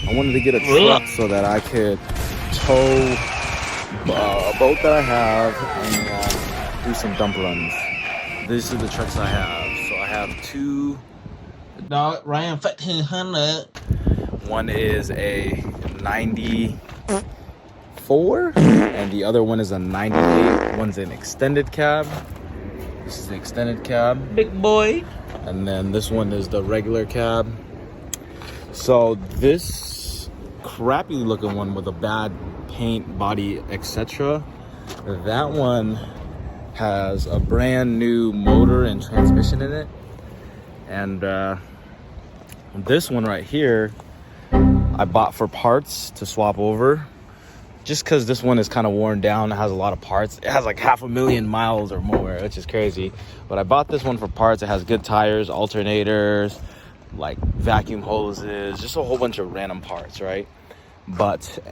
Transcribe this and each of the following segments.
I wanted to get a truck so that I could tow a boat that I have and do some dump runs. These are the trucks I have. So I have two. Đó, Ryan phát hiện hơn nữa. One is a 94 and the other one is a 98. One's an extended cab. This is the extended cab. Big boy. And then this one is the regular cab. So this crappy looking one with a bad paint, body, etc. That one has a brand new motor and transmission in it. And this one right here, I bought for parts to swap over. Just because this one is kind of worn down, it has a lot of parts. It has like 500,000 miles or more, which is crazy. But I bought this one for parts. It has good tires, alternators, like vacuum hoses, just a whole bunch of random parts, right?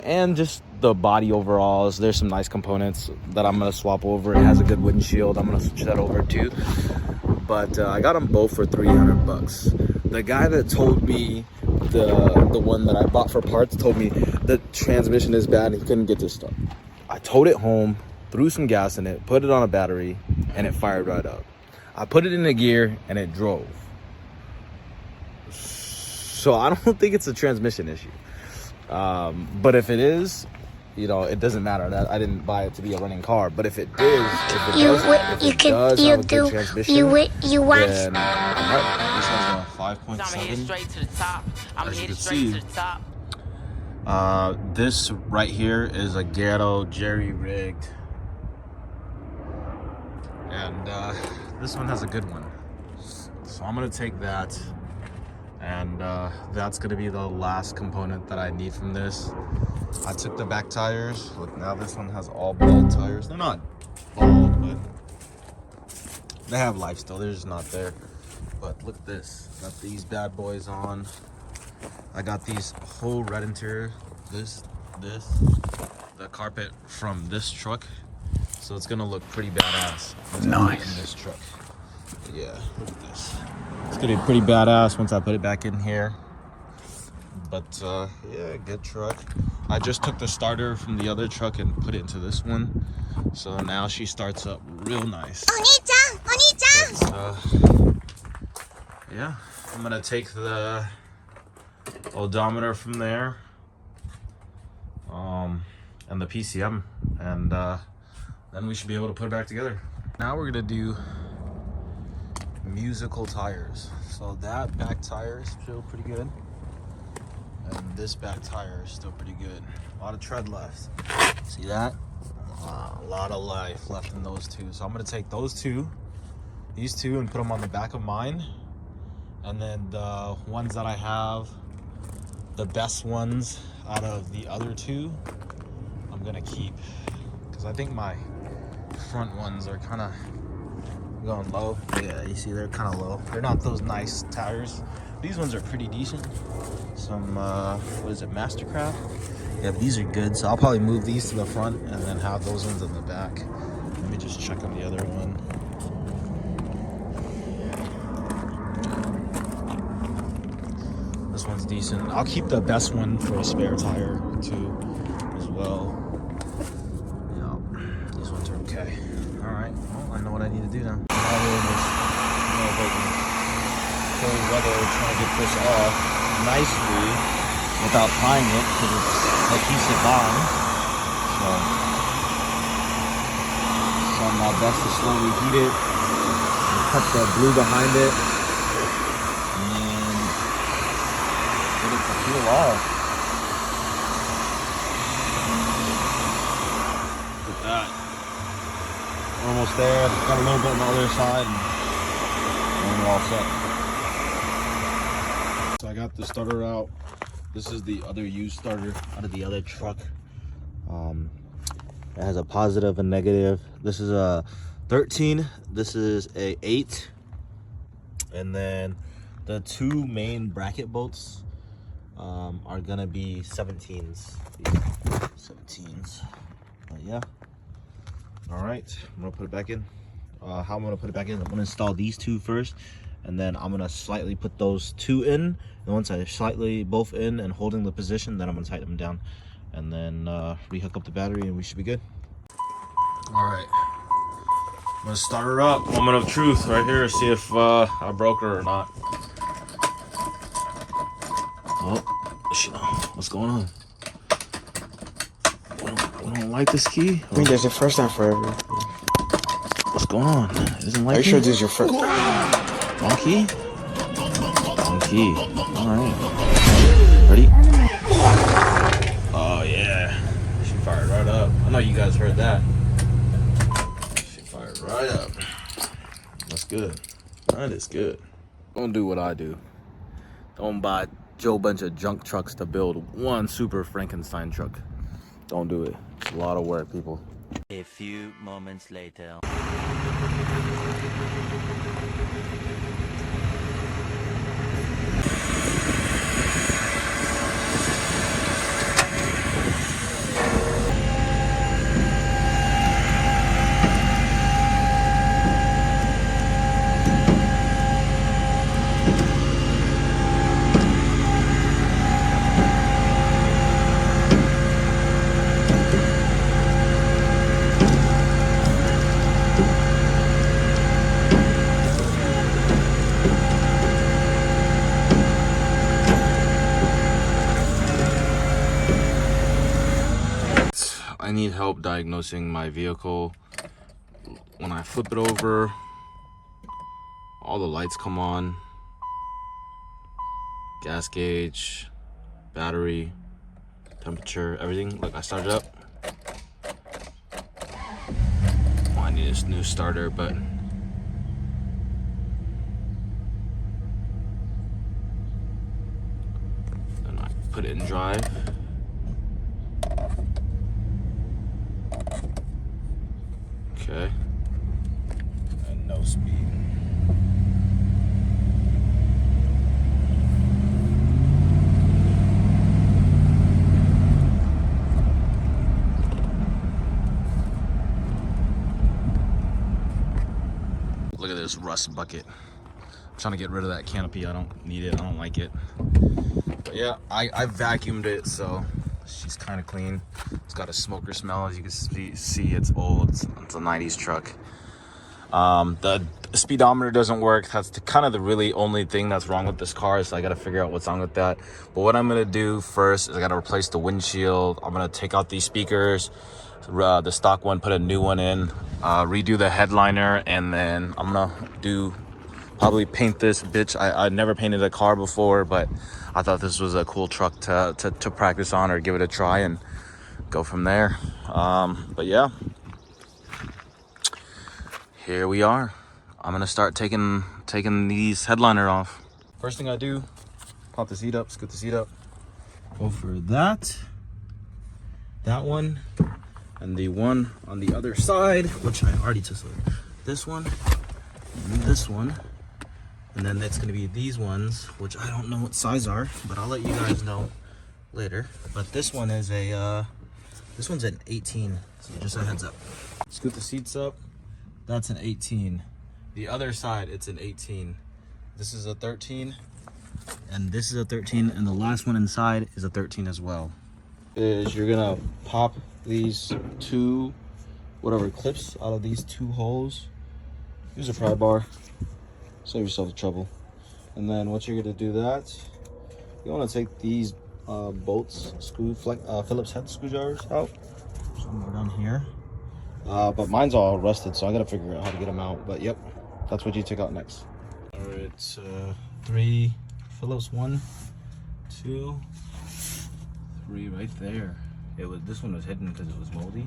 And just the body overalls, there's some nice components that I'm gonna swap over. It has a good windshield. I'm gonna switch that over too. But I got them both for $300. The guy that told me the one that I bought for parts told me the transmission is bad and he couldn't get this stuff. I towed it home, threw some gas in it, put it on a battery, and it fired right up. I put it in the gear and it drove. So I don't think it's a transmission issue. But if it is, you know, it doesn't matter. That I didn't buy it to be a running car. But if it is, you want. This one's a 5.7. I'm headed straight to the top. As you can see, this right here is a ghetto jerry rigged, and this one has a good one. So I'm gonna take that. And that's gonna be the last component that I need from this. I took the back tires. Look, now this one has all bald tires. They're not bald, but they have life still. They're just not there. But look at this. Got these bad boys on. I got these whole red interior. The carpet from this truck. So it's gonna look pretty badass. Nice. In this truck. Yeah, look at this. It's gonna be pretty badass once I put it back in here. But yeah, good truck. I just took the starter from the other truck and put it into this one. So now she starts up real nice. But, yeah, I'm gonna take the odometer from there. And the PCM, and then we should be able to put it back together. Now we're gonna do musical tires. So that back tire is still pretty good, and this back tire is still pretty good. A lot of tread left. See that? A lot of life left in those two. So I'm gonna take these two and put them on the back of mine, and then the ones that I have, the best ones out of the other two, I'm gonna keep, because I think my front ones are kind of going low. Yeah, you see they're kind of low. They're not those nice tires. These ones are pretty decent. Some what is it, Mastercraft? Yeah, these are good. So I'll probably move these to the front and then have those ones in the back. Let me just check on the other one. This one's decent. I'll keep the best one for a spare tire too as well. Yeah, these ones are okay. All right, well, I know what I need to do now. I'm out here in this cold weather trying to get this off nicely without prying it because it's adhesive on. So trying my best to slowly heat it and cut the glue behind it and then get it to peel off. Look at that. Almost there. Got a little bit on the other side, and we're all set. So I got the starter out. This is the other used starter out of the other truck. It has a positive and negative. This is a 13. This is a 8. And then the two main bracket bolts are gonna be 17s. 17s. But yeah. All right, I'm gonna put it back in. How I'm gonna put it back in, I'm gonna install these two first, and then I'm gonna slightly put those two in, and once I slightly both in and holding the position, then I'm gonna tighten them down, and then rehook up the battery, and we should be good. All right, I'm gonna start her up. Moment of truth right here. See if I broke her or not. Oh, what's going on? We don't like this key? I think that's your first time forever. What's going on? Isn't like Are you sure this is your first? Wrong key? Wrong key. Alright. Ready? Oh yeah. She fired right up. I know you guys heard that. She fired right up. That's good. That is good. Don't do what I do. Don't buy Joe bunch of junk trucks to build one super Frankenstein truck. Don't do it. It's a lot of work, people. A few moments later. I need help diagnosing my vehicle. When I flip it over, all the lights come on. Gas gauge, battery, temperature, everything. Look, I started up. Oh, I need a new starter, but then I put it in drive. Okay. And no speed. Look at this rust bucket. I'm trying to get rid of that canopy. I don't need it. I don't like it. But yeah, I vacuumed it, so she's kind of clean. It's got a smoker smell. As you can see it's old. It's a 90s truck. The speedometer doesn't work. That's kind of the really only thing that's wrong with this car, so I got to figure out what's wrong with that. But what I'm going to do first is I got to replace the windshield. I'm going to take out these speakers, the stock one, put a new one in, redo the headliner, and then I'm going to probably paint this bitch. I never painted a car before, but I thought this was a cool truck to practice on or give it a try and go from there. But yeah, here we are. I'm gonna start taking these headliner off. First thing I do, pop the seat up, scoot the seat up, go for that one, and the one on the other side, which I already took. This one and this one. And then it's gonna be these ones, which I don't know what size are, but I'll let you guys know later. But this one is this one's an 18, so just a heads up. Scoot the seats up, that's an 18. The other side, it's an 18. This is a 13, and this is a 13, and the last one inside is a 13 as well. You're gonna pop these two, whatever clips out of these two holes. Use a pry bar. Save yourself the trouble. And then once you're gonna do that, you wanna take these bolts, Phillips head screwdrivers out. Somewhere down here. But mine's all rusted, so I gotta figure out how to get them out. But yep, that's what you take out next. All right, 3 Phillips, 1, 2, 3 right there. This one was hidden because it was moldy.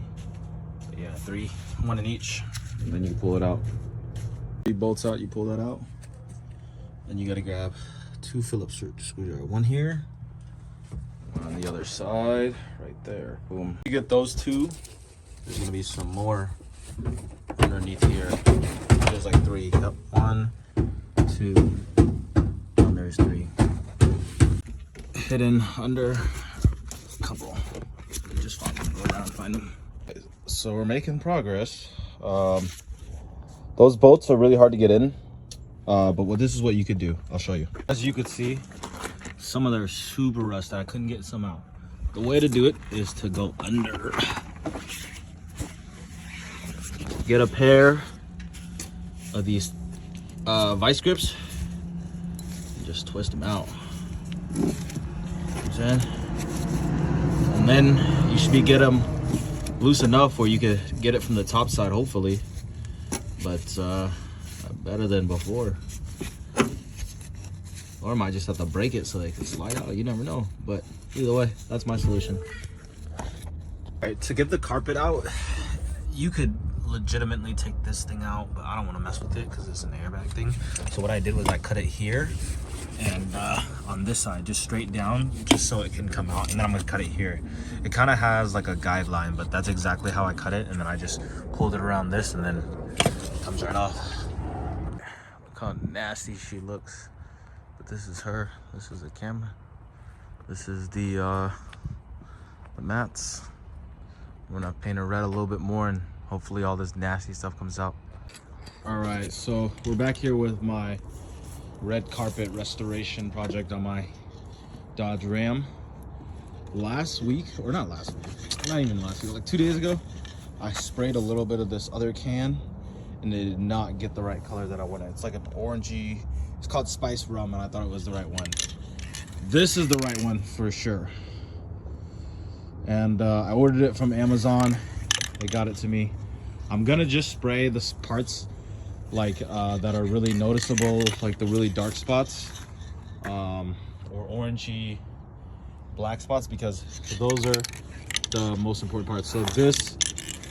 But yeah, 3, 1 in each. And then you pull it out. 3 bolts out, you pull that out. Then you gotta grab 2 Phillips screwdriver. One here, one on the other side, right there. Boom. You get those 2. There's gonna be some more underneath here. There's like 3. Yep. 1, 2, and there's 3. Hidden under a couple. Just find them. Go around and find them. So we're making progress. Those bolts are really hard to get in. But this is what you could do. I'll show you. As you could see, some of them are super rusted. I couldn't get some out. The way to do it is to go under. Get a pair of these vice grips. And just twist them out. And then you should get them loose enough where you could get it from the top side, hopefully. But better than before. Or I might just have to break it so they can slide out. You never know. But either way, that's my solution. Alright, to get the carpet out, you could legitimately take this thing out, but I don't want to mess with it because it's an airbag thing. So what I did was I cut it here and on this side, just straight down, just so it can come out. And then I'm going to cut it here. It kind of has like a guideline, but that's exactly how I cut it. And then I just pulled it around this and then it comes right off. Look how nasty she looks. But this is her. This is the camera. This is the mats. We're gonna paint her red a little bit more and hopefully all this nasty stuff comes out. All right, so we're back here with my red carpet restoration project on my Dodge Ram. Last week, or not last week, not even last week, like 2 days ago, I sprayed a little bit of this other can and it did not get the right color that I wanted. It's like an orangey, it's called Spice Rum and I thought it was the right one. This is the right one for sure. And I ordered it from Amazon. They got it to me. I'm gonna just spray the parts like that are really noticeable, like the really dark spots or orangey black spots, because those are the most important parts. So this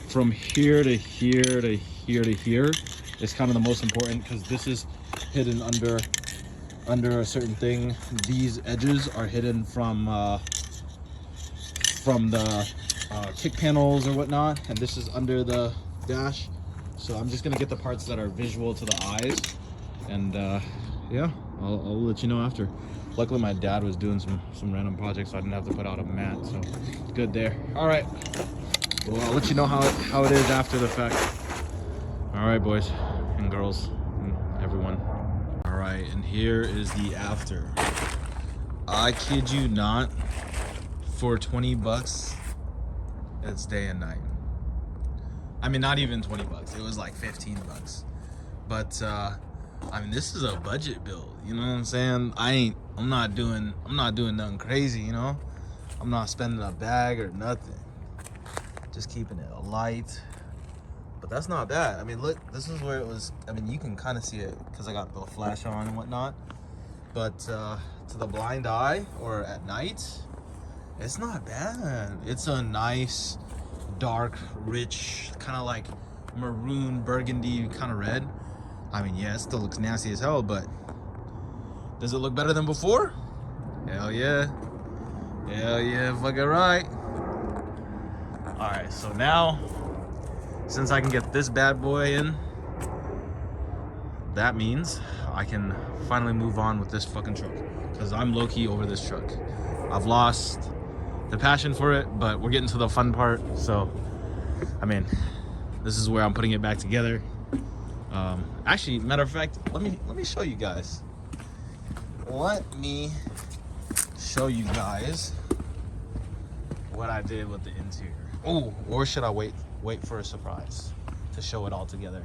from here to here to here to here is kind of the most important, because this is hidden under a certain thing. These edges are hidden from the kick panels or whatnot, and this is under the dash. So I'm just gonna get the parts that are visual to the eyes, and yeah, I'll let you know after. Luckily my dad was doing some random projects, so I didn't have to put out a mat, so good there. All right, well, I'll let you know how it is after the fact. All right, boys and girls and everyone. All right, and here is the after. I kid you not, for 20 bucks, it's day and night. I mean, not even 20 bucks. It was like 15 bucks. But I mean, this is a budget build. You know what I'm saying? I'm not doing nothing crazy. You know, I'm not spending a bag or nothing. Just keeping it light. But that's not bad. I mean, look, this is where it was. I mean, you can kind of see it because I got the flash on and whatnot. But to the blind eye or at night, it's not bad. It's a nice, dark, rich, kind of like maroon, burgundy kind of red. I mean, yeah, it still looks nasty as hell, but does it look better than before? Hell yeah. Hell yeah, fucking right. All right, so now, since I can get this bad boy in, that means I can finally move on with this fucking truck, because I'm low-key over this truck. I've lost the passion for it, but we're getting to the fun part. So I mean, this is where I'm putting it back together. Actually, matter of fact, let me show you guys. Let me show you guys what I did with the interior. Oh, or should I wait for a surprise to show it all together?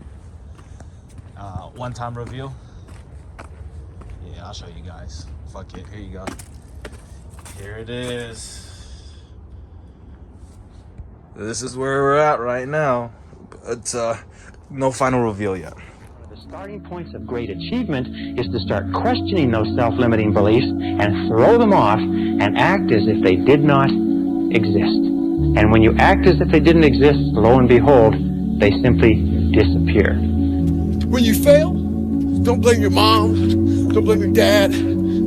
One-time reveal. Yeah, I'll show you guys. Fuck it, here you go. Here it is. This is where we're at right now. But no final reveal yet. The starting points of great achievement is to start questioning those self-limiting beliefs and throw them off and act as if they did not exist. And when you act as if they didn't exist, lo and behold, they simply disappear. When you fail, don't blame your mom, don't blame your dad,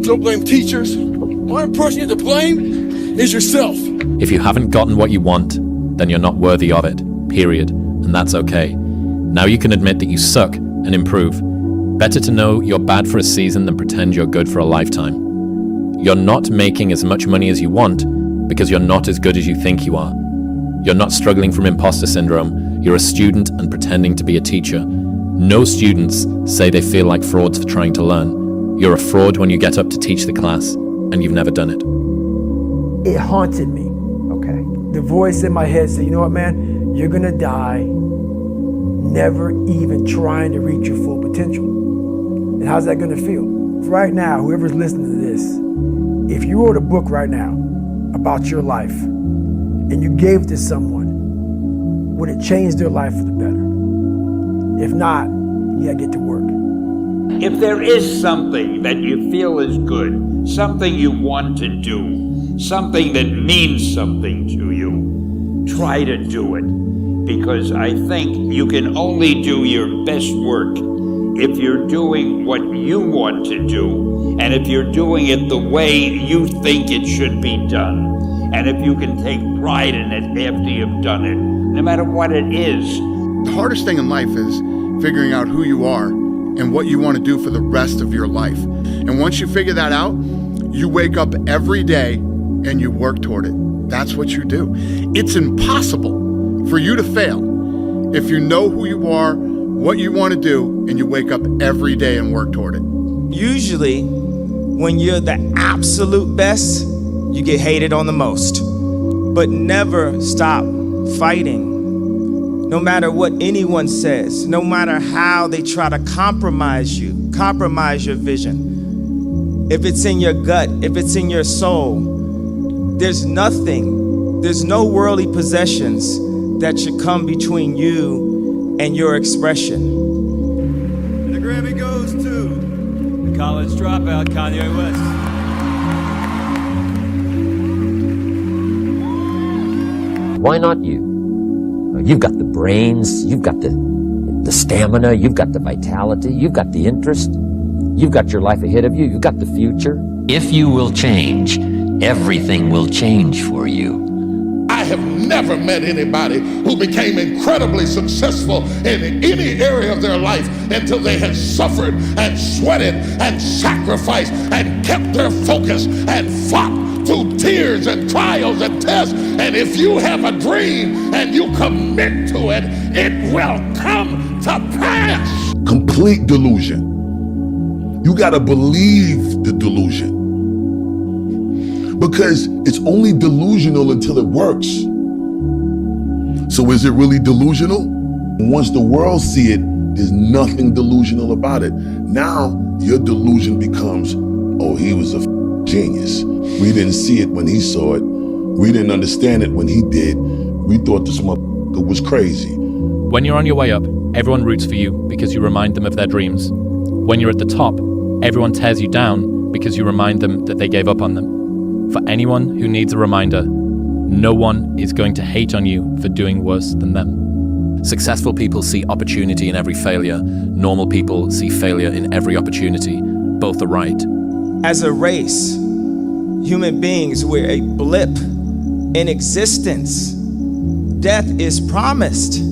don't blame teachers. One person you have to blame is yourself. If you haven't gotten what you want, then you're not worthy of it, period. And that's okay. Now you can admit that you suck and improve. Better to know you're bad for a season than pretend you're good for a lifetime. You're not making as much money as you want because you're not as good as you think you are. You're not struggling from imposter syndrome. You're a student and pretending to be a teacher. No students say they feel like frauds for trying to learn. You're a fraud when you get up to teach the class and you've never done it. It haunted me, okay? The voice in my head said, you know what, man? You're gonna die never even trying to reach your full potential. And how's that gonna feel? Right now, whoever's listening to this, if you wrote a book right now about your life and you gave it to someone, would it change their life for the better? If not, you gotta get to work. If there is something that you feel is good, something you want to do, something that means something to you, try to do it. Because I think you can only do your best work if you're doing what you want to do, and if you're doing it the way you think it should be done, and if you can take pride in it after you've done it, no matter what it is. The hardest thing in life is figuring out who you are and what you want to do for the rest of your life. And once you figure that out, you wake up every day and you work toward it. That's what you do. It's impossible for you to fail if you know who you are, what you want to do, and you wake up every day and work toward it. Usually, when you're the absolute best, you get hated on the most. But never stop fighting. No matter what anyone says, no matter how they try to compromise you, compromise your vision. If it's in your gut, if it's in your soul, there's no worldly possessions that should come between you and your expression. And the Grammy goes to the college dropout, Kanye West. Why not you? You've got the brains, you've got the stamina, you've got the vitality, you've got the interest, you've got your life ahead of you, you've got the future. If you will change, everything will change for you. I have never met anybody who became incredibly successful in any area of their life until they had suffered and sweated and sacrificed and kept their focus and fought through tears and trials and tests. And if you have a dream and you commit to it, it will come to pass. Complete delusion. You gotta believe the delusion. Because it's only delusional until it works. So is it really delusional? Once the world see it, there's nothing delusional about it. Now your delusion becomes, oh, he was a genius. We didn't see it when he saw it. We didn't understand it when he did. We thought this motherfucker was crazy. When you're on your way up, everyone roots for you because you remind them of their dreams. When you're at the top, everyone tears you down because you remind them that they gave up on them. For anyone who needs a reminder, no one is going to hate on you for doing worse than them. Successful people see opportunity in every failure. Normal people see failure in every opportunity. Both are right. As a race, human beings, we're a blip in existence. Death is promised.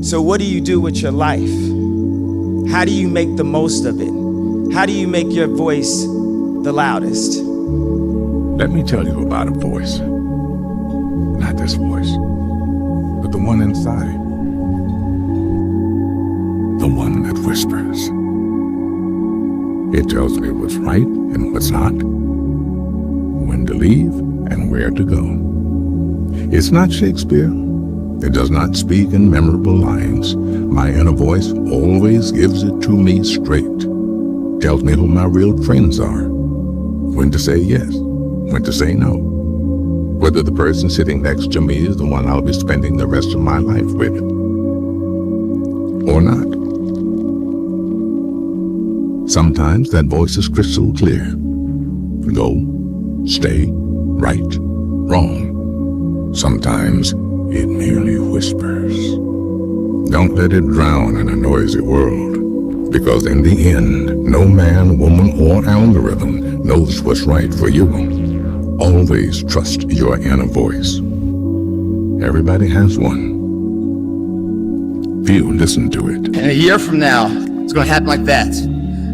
So what do you do with your life? How do you make the most of it? How do you make your voice the loudest? Let me tell you about a voice. Not this voice, but the one inside. The one that whispers. It tells me what's right and what's not, when to leave and where to go. It's not Shakespeare. It does not speak in memorable lines. My inner voice always gives it to me straight. Tells me who my real friends are, when to say yes, when to say no, whether the person sitting next to me is the one I'll be spending the rest of my life with, or not. Sometimes that voice is crystal clear. Go, stay, right, wrong. Sometimes it merely whispers. Don't let it drown in a noisy world, because in the end, no man, woman, or algorithm knows what's right for you. Always trust your inner voice. Everybody has one. Few listen to it. And a year from now, it's going to happen like that.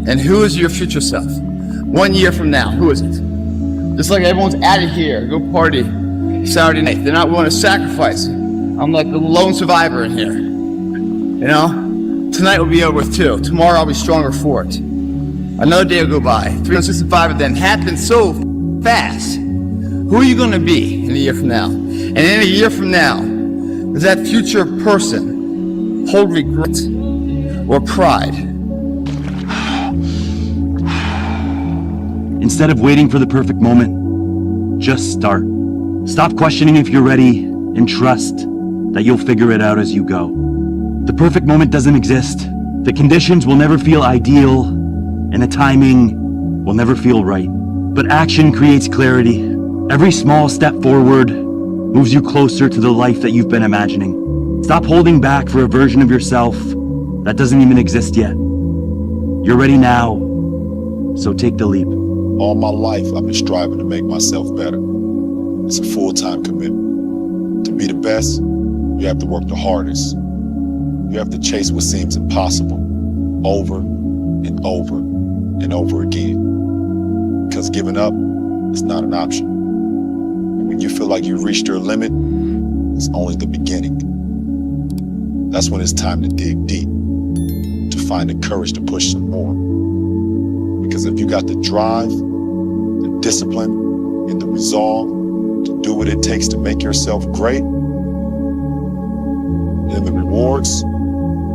And who is your future self? 1 year from now, who is it? Just like everyone's out of here, go party Saturday night. They're not willing to sacrifice. I'm like the lone survivor in here. You know? Tonight will be over with too. Tomorrow I'll be stronger for it. Another day will go by. 365 of them happen so fast. Who are you going to be in a year from now? And in a year from now, does that future person hold regret or pride? Instead of waiting for the perfect moment, just start. Stop questioning if you're ready and trust that you'll figure it out as you go. The perfect moment doesn't exist. The conditions will never feel ideal, and the timing will never feel right. But action creates clarity. Every small step forward moves you closer to the life that you've been imagining. Stop holding back for a version of yourself that doesn't even exist yet. You're ready now, so take the leap. All my life, I've been striving to make myself better. It's a full-time commitment. To be the best, you have to work the hardest. You have to chase what seems impossible over and over and over again. Because giving up is not an option. And when you feel like you've reached your limit, it's only the beginning. That's when it's time to dig deep, to find the courage to push some more. Because if you got the drive, the discipline, and the resolve to do what it takes to make yourself great, then the rewards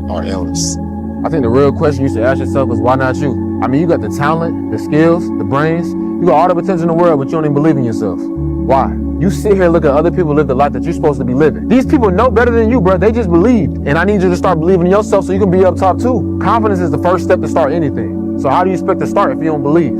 are endless. I think the real question you should ask yourself is, why not you? I mean, you got the talent, the skills, the brains, you got all the potential in the world, but you don't even believe in yourself. Why? You sit here and look at other people live the life that you're supposed to be living. These people know better than you, bro. They just believed. And I need you to start believing in yourself so you can be up top too. Confidence is the first step to start anything. So how do you expect to start if you don't believe?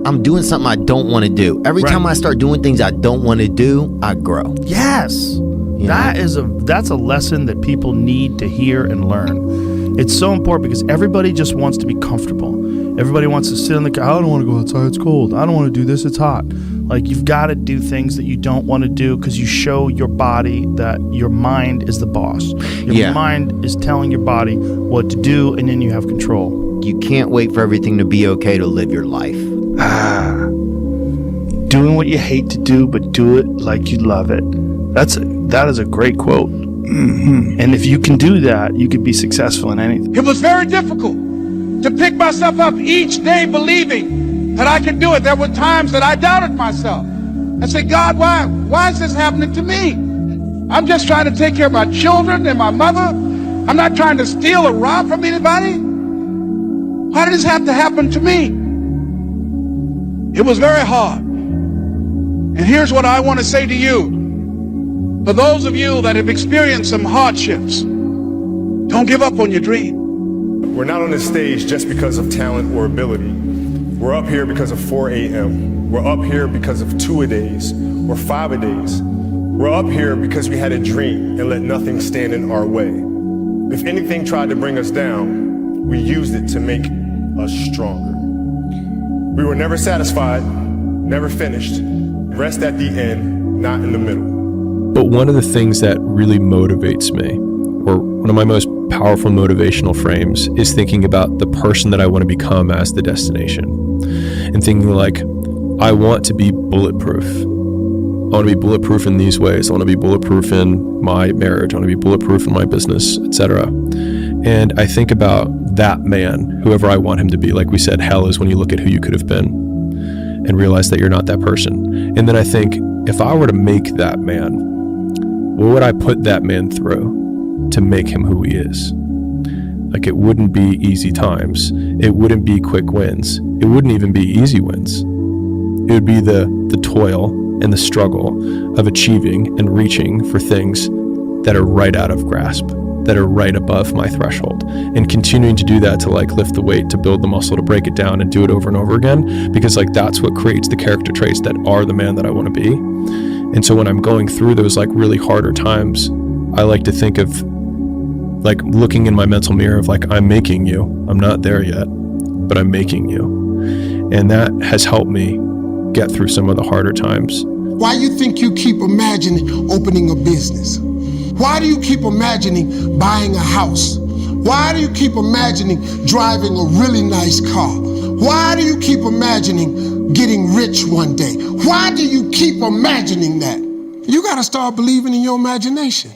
I'm doing something I don't want to do. Every time I start doing things I don't want to do, I grow. Yes. That's a lesson that people need to hear and learn. It's so important because everybody just wants to be comfortable. Everybody wants to sit in the car. I don't want to go outside, it's cold. I don't want to do this, it's hot. Like, you've got to do things that you don't want to do because you show your body that your mind is the boss. Your mind is telling your body what to do, and then you have control. You can't wait for everything to be okay to live your life. Doing what you hate to do, but do it like you love it. That is a great quote. Mm-hmm. And if you can do that, you can be successful in anything. It was very difficult to pick myself up each day believing that I could do it. There were times that I doubted myself. I said, God, why is this happening to me? I'm just trying to take care of my children and my mother. I'm not trying to steal or rob from anybody. Why did this have to happen to me? It was very hard. And here's what I want to say to you. For those of you that have experienced some hardships, don't give up on your dream. We're not on this stage just because of talent or ability. We're up here because of 4 a.m. We're up here because of 2-a-days or 5-a-days. We're up here because we had a dream and let nothing stand in our way. If anything tried to bring us down, we used it to make us stronger. We were never satisfied, never finished. Rest at the end, not in the middle. But one of the things that really motivates me, or one of my most powerful motivational frames, is thinking about the person that I want to become as the destination. And thinking like, I want to be bulletproof. I want to be bulletproof in these ways. I want to be bulletproof in my marriage. I want to be bulletproof in my business, etc. And I think about that man, whoever I want him to be. Like we said, hell is when you look at who you could have been and realize that you're not that person. And then I think, if I were to make that man, what would I put that man through to make him who he is? Like, it wouldn't be easy times. It wouldn't be quick wins. It wouldn't even be easy wins. It would be the toil and the struggle of achieving and reaching for things that are right out of grasp, that are right above my threshold, and continuing to do that to like lift the weight, to build the muscle, to break it down and do it over and over again, because like that's what creates the character traits that are the man that I want to be. And so when I'm going through those like really harder times, I like to think of like looking in my mental mirror of like, I'm making you. I'm not there yet, but I'm making you. And that has helped me get through some of the harder times. Why you think you keep imagining opening a business? Why do you keep imagining buying a house? Why do you keep imagining driving a really nice car? Why do you keep imagining getting rich one day? Why do you keep imagining that? You gotta start believing in your imagination.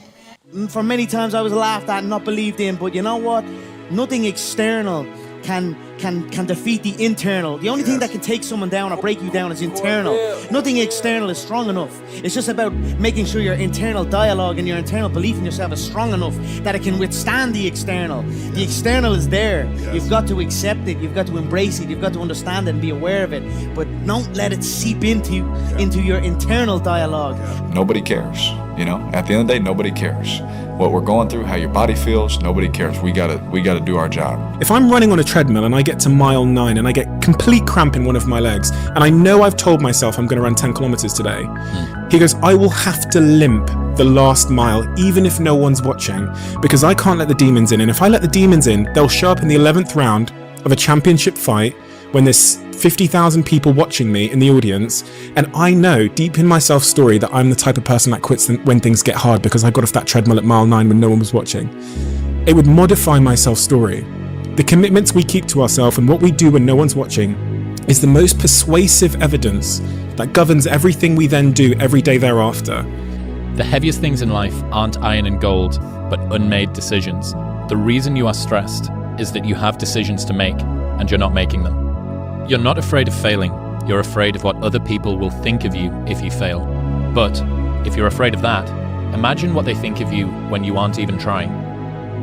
For many times I was laughed at and not believed in, but you know what? Nothing external can defeat the internal. The only thing that can take someone down or break you down is internal. Nothing external is strong enough. It's just about making sure your internal dialogue and your internal belief in yourself is strong enough that it can withstand the external. The external is there. You've got to accept it. You've got to embrace it. You've got to understand it and be aware of it. But don't let it seep into your internal dialogue. Nobody cares. You know, at the end of the day, nobody cares. What we're going through, how your body feels, nobody cares. We gotta do our job. If I'm running on a treadmill and I get to mile 9 and I get complete cramp in one of my legs, and I know I've told myself I'm going to run 10 kilometers today, he goes, I will have to limp the last mile, even if no one's watching, because I can't let the demons in. And if I let the demons in, they'll show up in the 11th round of a championship fight when there's 50,000 people watching me in the audience, and I know deep in my self-story that I'm the type of person that quits when things get hard because I got off that treadmill at mile 9 when no one was watching. It would modify my self-story. The commitments we keep to ourselves and what we do when no one's watching is the most persuasive evidence that governs everything we then do every day thereafter. The heaviest things in life aren't iron and gold, but unmade decisions. The reason you are stressed is that you have decisions to make, and you're not making them. You're not afraid of failing, you're afraid of what other people will think of you if you fail. But if you're afraid of that, imagine what they think of you when you aren't even trying.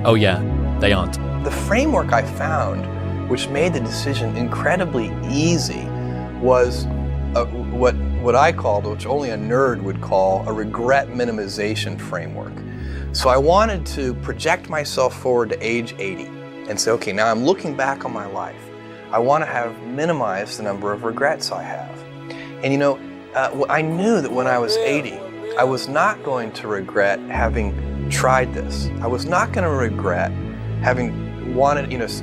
Oh yeah, they aren't. The framework I found, which made the decision incredibly easy, was what I called, which only a nerd would call, a regret minimization framework. So I wanted to project myself forward to age 80 and say, okay, now I'm looking back on my life. I want to have minimized the number of regrets I have. And you know, I knew that when I was 80, I was not going to regret having tried this. I was not going to regret having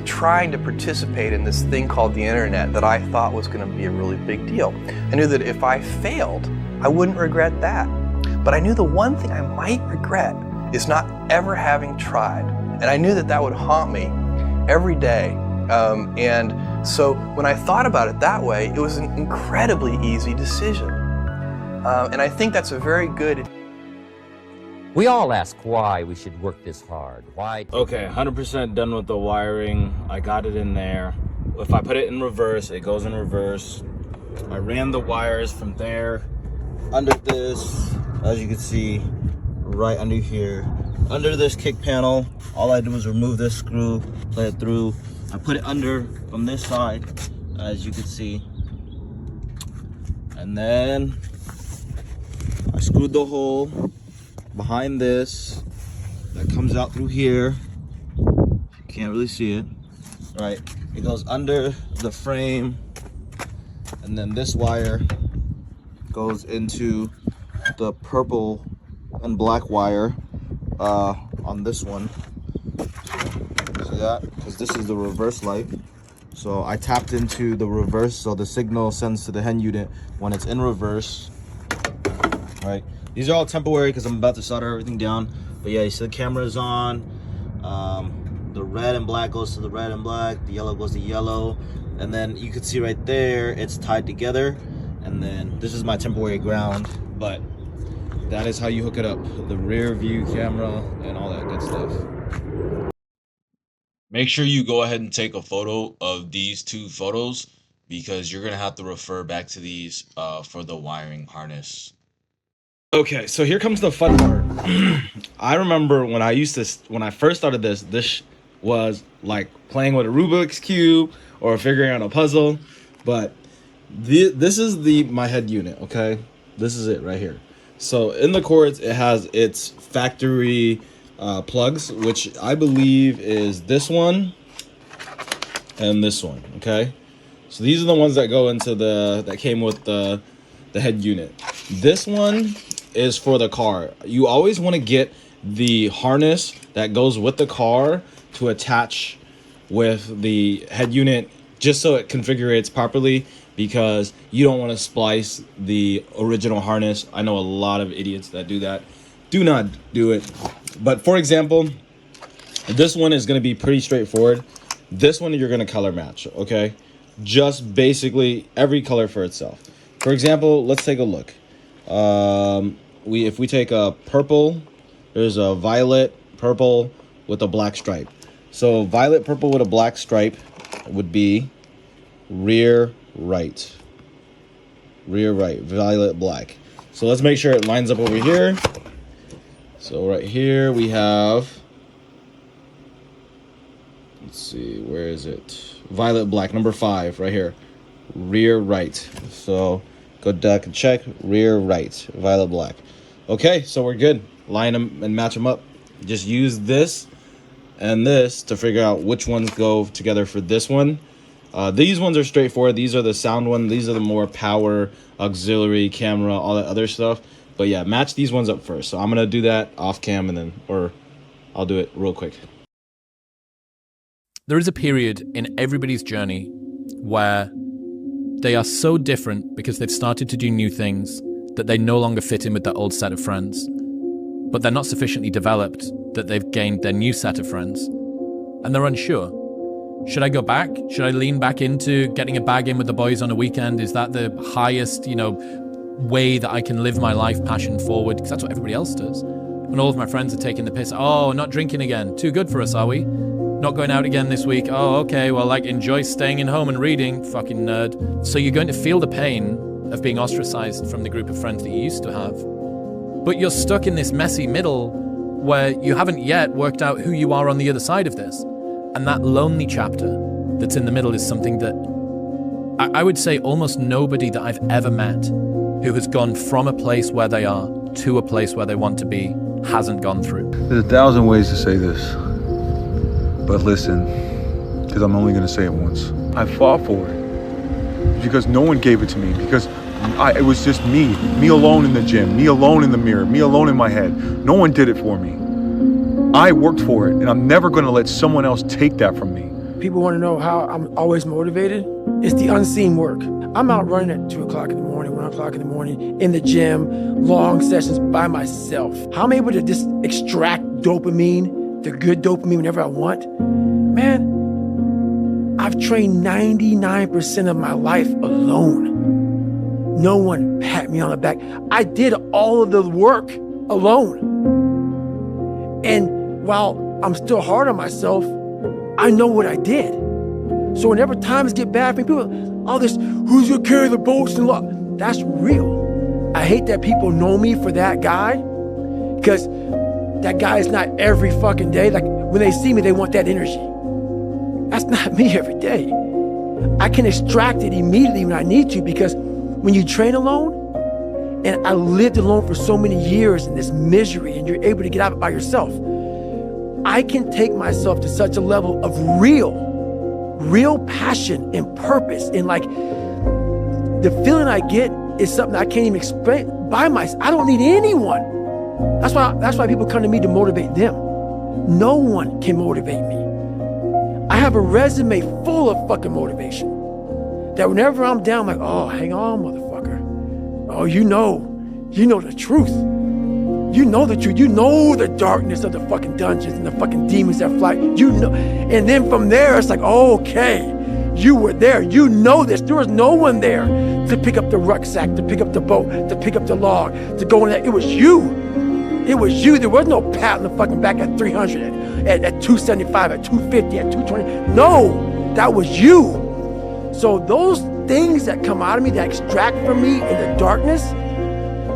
trying to participate in this thing called the internet that I thought was going to be a really big deal. I knew that if I failed, I wouldn't regret that. But I knew the one thing I might regret is not ever having tried. And I knew that that would haunt me every day. And so when I thought about it that way, it was an incredibly easy decision. And I think that's a very good... We all ask why we should work this hard. Why? Okay, 100% done with the wiring. I got it in there. If I put it in reverse, it goes in reverse. I ran the wires from there under this, as you can see, right under here. Under this kick panel, all I did was remove this screw, play it through. I put it under from this side, as you can see. And then I screwed the hole behind this that comes out through here. You can't really see it. Right, it goes under the frame, and then this wire goes into the purple and black wire on this one. See that? Because this is the reverse light. So I tapped into the reverse, so the signal sends to the head unit when it's in reverse. Right. These are all temporary because I'm about to solder everything down. But yeah, you see the camera is on. The red and black goes to the red and black. The yellow goes to yellow. And then you can see right there, it's tied together. And then this is my temporary ground. But that is how you hook it up. The rear view camera and all that good stuff. Make sure you go ahead and take a photo of these two photos because you're going to have to refer back to these for the wiring harness. Okay, so here comes the fun part. I remember when I first started this was like playing with a Rubik's Cube or figuring out a puzzle. But this is my head unit, okay? This is it right here. So in the cords, it has its factory plugs, which I believe is this one and this one, okay? So these are the ones that go into that came with the head unit. This one is for the car. You always want to get the harness that goes with the car to attach with the head unit just so it configurates properly, because you don't want to splice the original harness. I know a lot of idiots that do that. Do not do it. But for example, this one is going to be pretty straightforward. This one you're going to color match, okay? Just basically every color for itself. For example, let's take a look. If we take a purple, there's a violet, purple with a black stripe. So violet purple with a black stripe would be rear right. Rear right, violet black. So let's make sure it lines up over here. So right here we have, let's see, where is it? Violet black, number 5, right here. Rear right. So go back and check, rear right, violet black. Okay, so we're good. Line them and match them up. Just use this and this to figure out which ones go together for this one. These ones are straightforward. These are the sound one. These are the more power, auxiliary, camera, all that other stuff. But yeah, match these ones up first. So I'm going to do that off cam and then, or I'll do it real quick. There is a period in everybody's journey where they are so different because they've started to do new things that they no longer fit in with their old set of friends. But they're not sufficiently developed that they've gained their new set of friends. And they're unsure. Should I go back? Should I lean back into getting a bag in with the boys on a weekend? Is that the highest, way that I can live my life passion forward? Because that's what everybody else does. When all of my friends are taking the piss, oh, not drinking again. Too good for us, are we? Not going out again this week. Oh, okay, well, enjoy staying in home and reading, fucking nerd. So you're going to feel the pain of being ostracized from the group of friends that you used to have. But you're stuck in this messy middle where you haven't yet worked out who you are on the other side of this. And that lonely chapter that's in the middle is something that I would say almost nobody that I've ever met who has gone from a place where they are to a place where they want to be hasn't gone through. There's 1,000 ways to say this, but listen, because I'm only going to say it once. I fought for it because no one gave it to me, because it was just me alone in the gym, me alone in the mirror, me alone in my head. No one did it for me. I worked for it, and I'm never going to let someone else take that from me. People want to know how I'm always motivated. It's the unseen work. I'm out running at 2 o'clock in the morning, 1 o'clock in the morning, in the gym, long sessions by myself. How I'm able to just extract dopamine, the good dopamine whenever I want. Man, I've trained 99% of my life alone. No one pat me on the back. I did all of the work alone. And while I'm still hard on myself, I know what I did. So whenever times get bad for me, people, all this, who's gonna carry the boats and luck? That's real. I hate that people know me for that guy, because that guy is not every fucking day. Like when they see me, they want that energy. That's not me every day. I can extract it immediately when I need to, because when you train alone, and I lived alone for so many years in this misery, and you're able to get out by yourself, I can take myself to such a level of real passion and purpose. And the feeling I get is something I can't even explain by myself. I don't need anyone. That's why people come to me to motivate them. No one can motivate me. I have a resume full of fucking motivation that whenever I'm down, I'm like, oh, hang on, motherfucker. Oh, you know the truth. You know the truth. You know the darkness of the fucking dungeons and the fucking demons that fly. You know. And then from there, it's like, okay, you were there. You know this. There was no one there to pick up the rucksack, to pick up the boat, to pick up the log, to go in there. It was you. It was you. There was no pat on the fucking back at 300, at 275, at 250, at 220. No, that was you. So those things that come out of me, that extract from me in the darkness,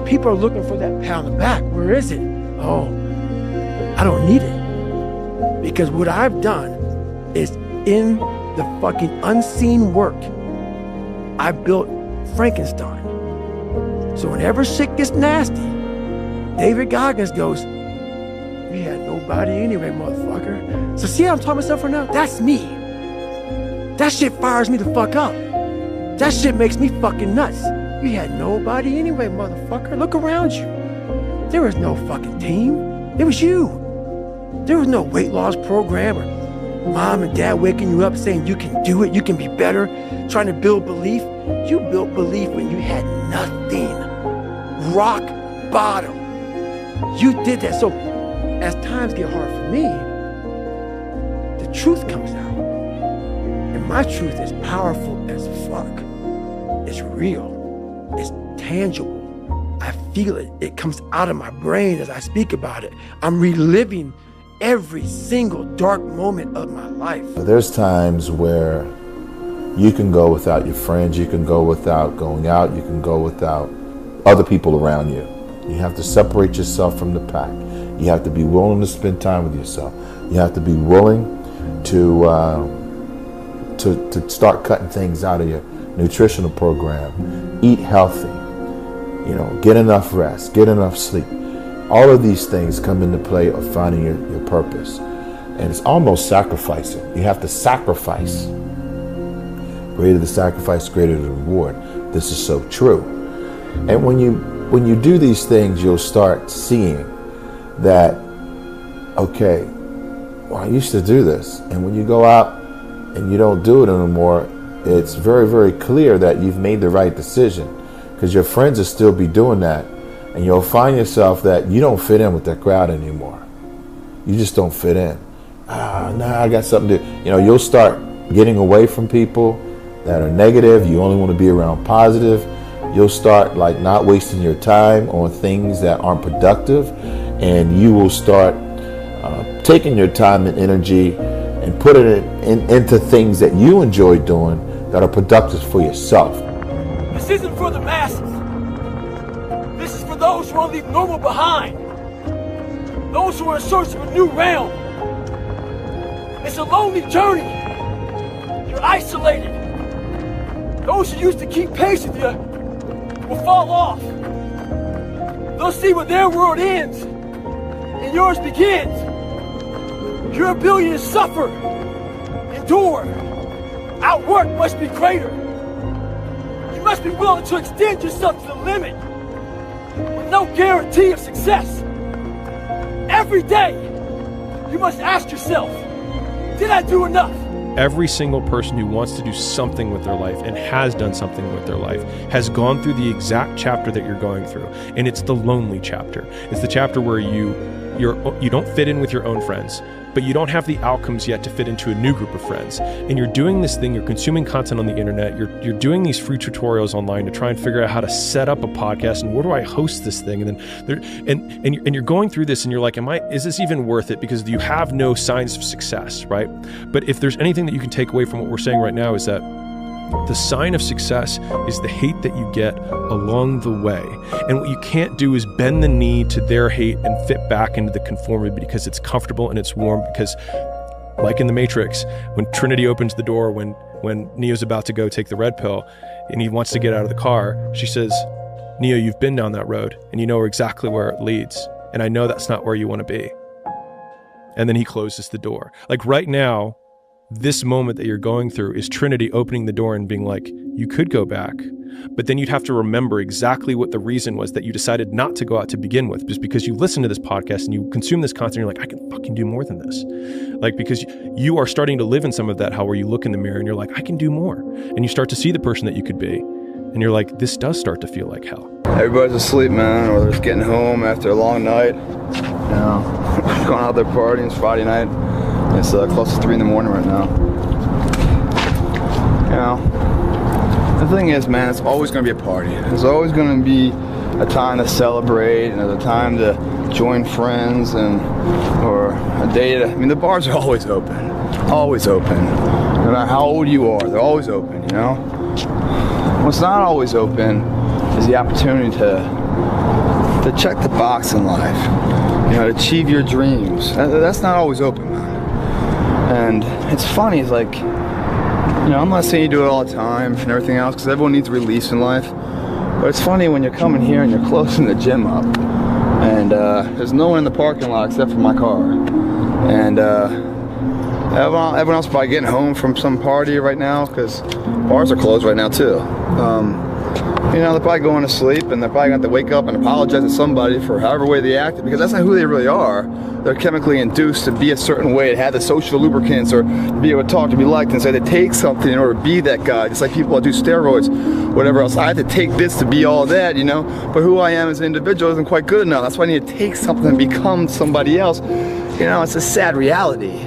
people are looking for that pat on the back. Where is it? Oh, I don't need it. Because what I've done is in the fucking unseen work, I built Frankenstein. So whenever shit gets nasty, David Goggins goes, we had nobody anyway, motherfucker. So see how I'm talking myself right now? That's me. That shit fires me the fuck up. That shit makes me fucking nuts. You had nobody anyway, motherfucker. Look around you. There was no fucking team. It was you. There was no weight loss program or mom and dad waking you up saying you can do it, you can be better, trying to build belief. You built belief when you had nothing. Rock bottom. You did that. So as times get hard for me, the truth comes out. And my truth is powerful as fuck. It's real. It's tangible. I feel it. It comes out of my brain as I speak about it. I'm reliving every single dark moment of my life. There's times where you can go without your friends, you can go without going out, you can go without other people around you. You have to separate yourself from the pack. You have to be willing to spend time with yourself. You have to be willing to start cutting things out of your nutritional program. Eat healthy. You know, get enough rest, get enough sleep. All of these things come into play of finding your purpose. And it's almost sacrificing. You have to sacrifice. Greater the sacrifice, greater the reward. This is so true. And when you do these things, you'll start seeing that, okay, well, I used to do this. And when you go out and you don't do it anymore, it's very, very clear that you've made the right decision, because your friends will still be doing that. And you'll find yourself that you don't fit in with that crowd anymore. You just don't fit in. Nah, I got something to do. You know, you'll start getting away from people that are negative. You only want to be around positive. You'll start like not wasting your time on things that aren't productive, and you will start taking your time and energy and putting it into things that you enjoy doing that are productive for yourself. This isn't for the masses. This is for those who want to leave normal behind. Those who are in search of a new realm. It's a lonely journey. You're isolated. Those who used to keep pace with you will fall off. They'll see where their world ends and yours begins. Your ability to suffer, endure, outwork must be greater. You must be willing to extend yourself to the limit with no guarantee of success. Every day, you must ask yourself, did I do enough? Every single person who wants to do something with their life and has done something with their life has gone through the exact chapter that you're going through. And it's the lonely chapter. It's the chapter where you don't fit in with your own friends, but you don't have the outcomes yet to fit into a new group of friends. And you're doing this thing, you're consuming content on the internet, you're doing these free tutorials online to try and figure out how to set up a podcast and where do I host this thing? And then you're going through this and you're like, is this even worth it? Because you have no signs of success, right? But if there's anything that you can take away from what we're saying right now, is that the sign of success is the hate that you get along the way. And what you can't do is bend the knee to their hate and fit back into the conformity because it's comfortable and it's warm. Because like in the Matrix, when Trinity opens the door, when Neo's about to go take the red pill and he wants to get out of the car, she says, Neo, you've been down that road and you know exactly where it leads. And I know that's not where you want to be. And then he closes the door. Like right now, this moment that you're going through is Trinity opening the door and being like, you could go back, but then you'd have to remember exactly what the reason was that you decided not to go out to begin with, just because you listen to this podcast and you consume this content, you're like, I can fucking do more than this. Like, because you are starting to live in some of that hell where you look in the mirror and you're like, I can do more. And you start to see the person that you could be. And you're like, this does start to feel like hell. Everybody's asleep, man, or they're just getting home after a long night. You know, going out there partying. It's Friday night. It's close to 3 in the morning right now. You know, the thing is, man, it's always going to be a party. There's always going to be a time to celebrate, and there's a time to join friends, or a day to, I mean, the bars are always open. Always open. No matter how old you are, they're always open, you know? What's not always open is the opportunity to check the box in life. You know, to achieve your dreams. That's not always open, man. And it's funny, it's like, you know, I'm not saying you do it all the time and everything else, because everyone needs release in life. But it's funny when you're coming here and you're closing the gym up, and there's no one in the parking lot except for my car. And everyone else probably getting home from some party right now, because bars are closed right now too. You know, they're probably going to sleep, and they're probably going to have to wake up and apologize to somebody for however way they acted, because that's not who they really are. They're chemically induced to be a certain way, to have the social lubricants, or to be able to talk, to be liked, and so they take something in order to be that guy. Just like people that do steroids, whatever else. I have to take this to be all that, you know, but who I am as an individual isn't quite good enough. That's why I need to take something and become somebody else. You know, it's a sad reality.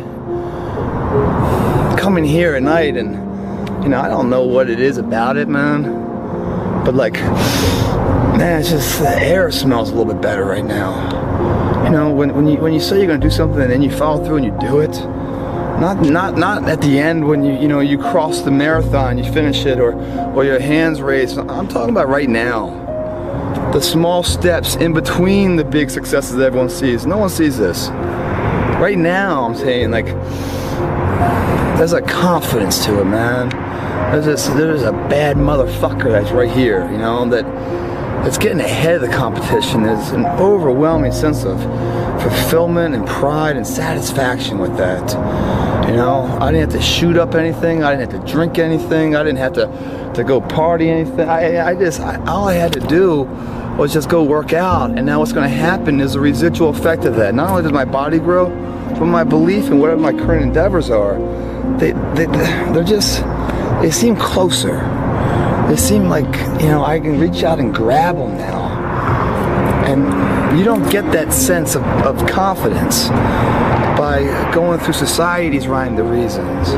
Coming here at night, and, you know, I don't know what it is about it, man. But like, man, it's just the air smells a little bit better right now. when you say you're gonna do something and then you follow through and you do it. Not at the end when you cross the marathon, you finish it, or your hands raised. I'm talking about right now. The small steps in between the big successes that everyone sees. No one sees this. Right now, I'm saying, like, there's a confidence to it, man. There's a bad motherfucker that's right here, that it's getting ahead of the competition. There's an overwhelming sense of fulfillment and pride and satisfaction with that. I didn't have to shoot up anything. I didn't have to drink anything. I didn't have to go party anything. All I had to do was just go work out. And now what's going to happen is a residual effect of that. Not only does my body grow, but my belief in whatever my current endeavors are, they seem closer. They seem like, I can reach out and grab them now. And you don't get that sense of confidence by going through society's rhyme to reasons.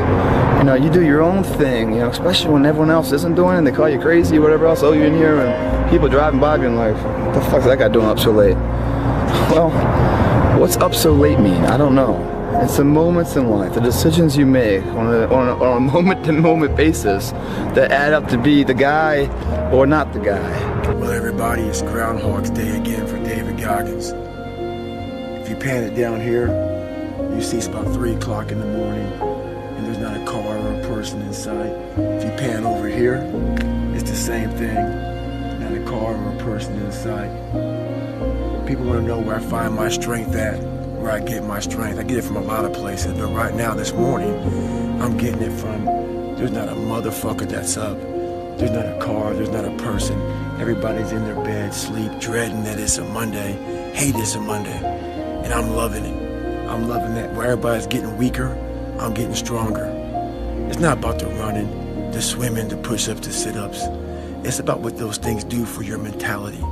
You do your own thing, especially when everyone else isn't doing it and they call you crazy or whatever else. Oh, you're in here and people driving by being like, what the fuck's that guy doing up so late? Well, what's up so late mean? I don't know. It's the moments in life, the decisions you make on a moment-to-moment basis that add up to be the guy or not the guy. Well, everybody, it's Groundhog's Day again for David Goggins. If you pan it down here, you see it's about 3 o'clock in the morning and there's not a car or a person in sight. If you pan over here, it's the same thing, not a car or a person in sight. People want to know where I find my strength at, where I get my strength. I get it from a lot of places, but right now, this morning, I'm getting it from, there's not a motherfucker that's up. There's not a car, there's not a person. Everybody's in their bed, sleep, dreading that it's a Monday, hate it's a Monday, and I'm loving it. I'm loving that. Where everybody's getting weaker, I'm getting stronger. It's not about the running, the swimming, the push-ups, the sit-ups. It's about what those things do for your mentality.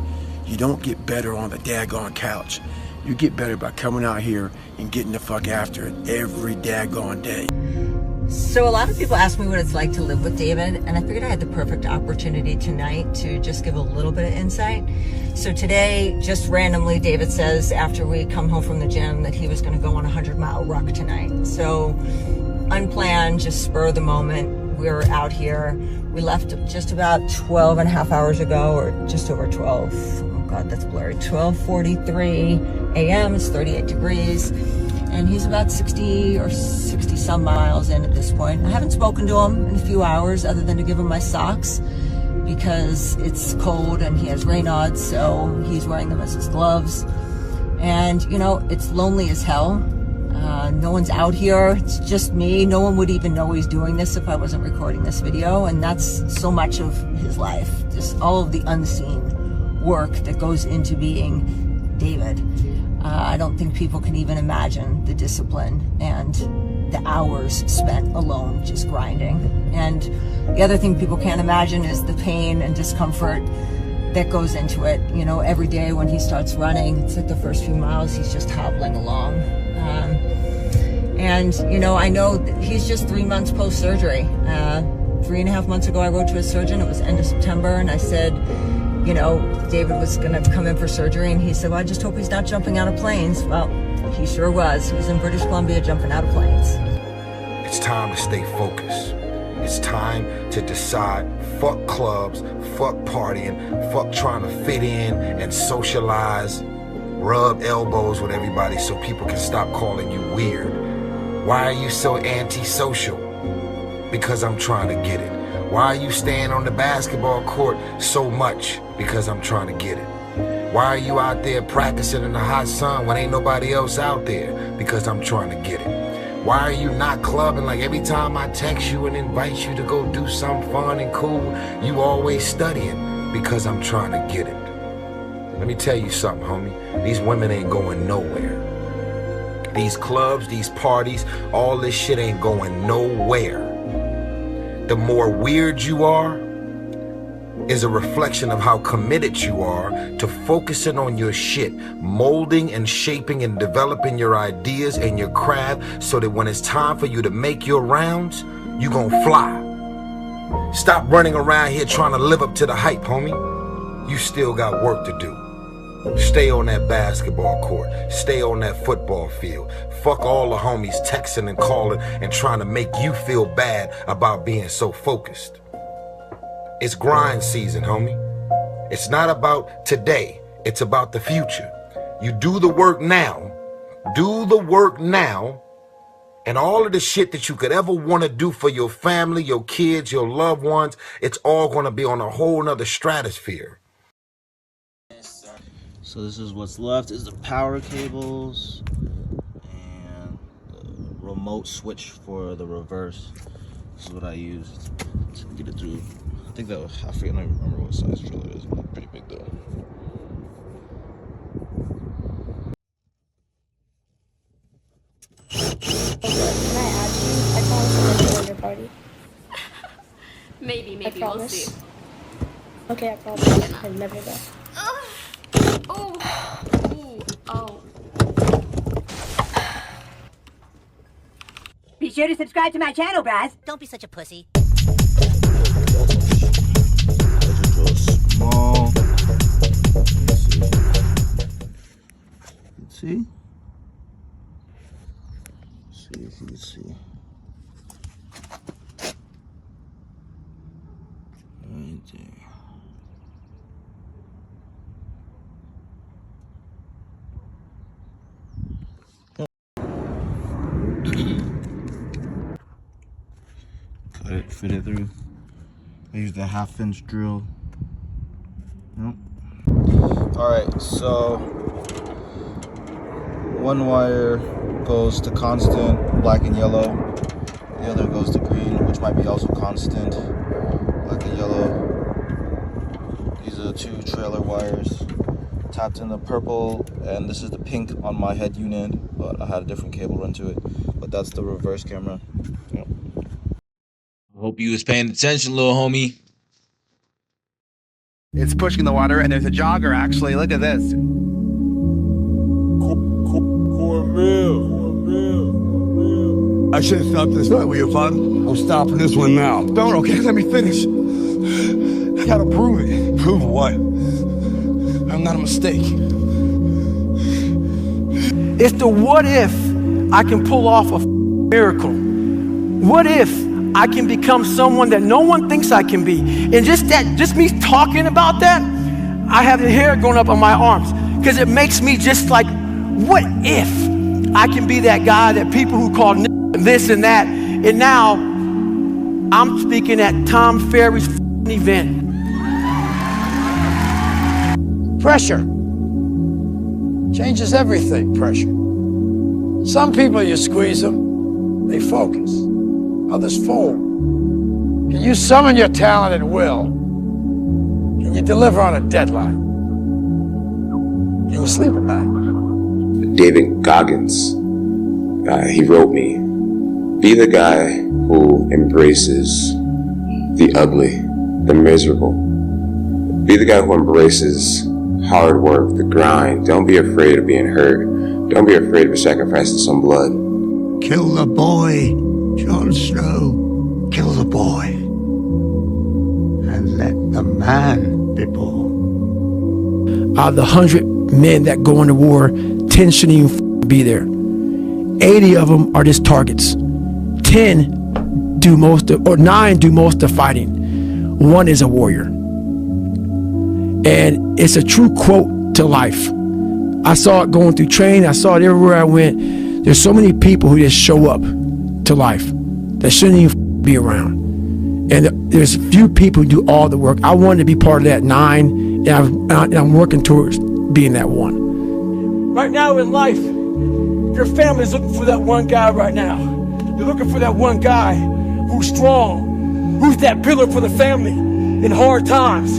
You don't get better on the daggone couch. You get better by coming out here and getting the fuck after it every daggone day. So a lot of people ask me what it's like to live with David, and I figured I had the perfect opportunity tonight to just give a little bit of insight. So today, just randomly, David says after we come home from the gym that he was going to go on a 100-mile ruck tonight. So unplanned, just spur of the moment, we were out here. We left just about 12 and a half hours ago, or just over 12. Oh God, that's blurry. 12:43 a.m. It's 38 degrees. And he's about 60 or 60 some miles in at this point. I haven't spoken to him in a few hours other than to give him my socks because it's cold and he has rain odds, so he's wearing them as his gloves. And, it's lonely as hell. No one's out here. It's just me. No one would even know he's doing this if I wasn't recording this video. And that's so much of his life. Just all of the unseen work that goes into being David. I don't think people can even imagine the discipline and the hours spent alone just grinding. And the other thing people can't imagine is the pain and discomfort that goes into it. Every day when he starts running, it's like the first few miles, he's just hobbling along. I know that he's just 3 months post-surgery. 3.5 months ago, I wrote to his surgeon. It was end of September, and I said, David was going to come in for surgery, and he said, well, I just hope he's not jumping out of planes. Well, he sure was. He was in British Columbia jumping out of planes. It's time to stay focused. It's time to decide, fuck clubs, fuck partying, fuck trying to fit in and socialize, rub elbows with everybody so people can stop calling you weird. Why are you so antisocial? Because I'm trying to get it. Why are you staying on the basketball court so much? Because I'm trying to get it. Why are you out there practicing in the hot sun when ain't nobody else out there? Because I'm trying to get it. Why are you not clubbing? Like every time I text you and invite you to go do something fun and cool, you always studying. Because I'm trying to get it. Let me tell you something, homie. These women ain't going nowhere. These clubs, these parties, all this shit ain't going nowhere. The more weird you are is a reflection of how committed you are to focusing on your shit, molding and shaping and developing your ideas and your craft so that when it's time for you to make your rounds, you gonna fly. Stop running around here trying to live up to the hype, homie. You still got work to do. Stay on that basketball court. Stay on that football field. Fuck all the homies texting and calling and trying to make you feel bad about being so focused. It's grind season, homie. It's not about today. It's about the future. You do the work now. Do the work now. And all of the shit that you could ever want to do for your family, your kids, your loved ones, it's all going to be on a whole nother stratosphere. So this is what's left is the power cables and the remote switch for the reverse. This is what I used to get it through. I think that was, I don't even remember what size drill it is, but pretty big though. Can I add you? I promise I'm gonna join your party. Maybe, I we'll promise. see. Okay, I promise. I'll never go. Oh, ooh, oh. Be sure to subscribe to my channel, Braz. Don't be such a pussy. Small. Let's see. See if you can see. Right there. Cut it, fit it through. I used a 1/2 inch drill. Nope. Alright, so one wire goes to constant, black and yellow. The other goes to green, which might be also constant, black and yellow. These are the 2 trailer wires. Tapped in the purple, and this is the pink on my head unit, but I had a different cable run to it. But that's the reverse camera. Yep. Hope you was paying attention, little homie. It's pushing the water, and there's a jogger actually. Look at this. I should have stopped this night with your father. I'm stopping this one now. Don't, okay? Let me finish. I gotta prove it. Prove what? I'm not a mistake. It's the what if I can pull off a miracle. What if I can become someone that no one thinks I can be? And just me talking about that, I have the hair going up on my arms because it makes me just like, what if I can be that guy that people who call this and that, and now I'm speaking at Tom Ferry's event. Pressure changes everything, pressure. Some people, you squeeze them, they focus. Others fold. And you summon your talent at will, and you deliver on a deadline. You sleep at night. David Goggins, he wrote me, be the guy who embraces the ugly, the miserable. Be the guy who embraces hard work, the grind. Don't be afraid of being hurt. Don't be afraid of sacrificing some blood. Kill the boy, Jon Snow. Kill the boy. And let the man be born. Out of the 100 men that go into war, 10 shouldn't even be there. 80 of them are just targets. 10 do most of, or 9 do most of the fighting. 1 is a warrior. And it's a true quote to life. I saw it going through training. I saw it everywhere I went. There's so many people who just show up to life that shouldn't even be around. And there's a few people who do all the work. I wanted to be part of that 9, and I'm working towards being that 1. Right now in life, your family's looking for that one guy right now. They're looking for that one guy who's strong, who's that pillar for the family in hard times.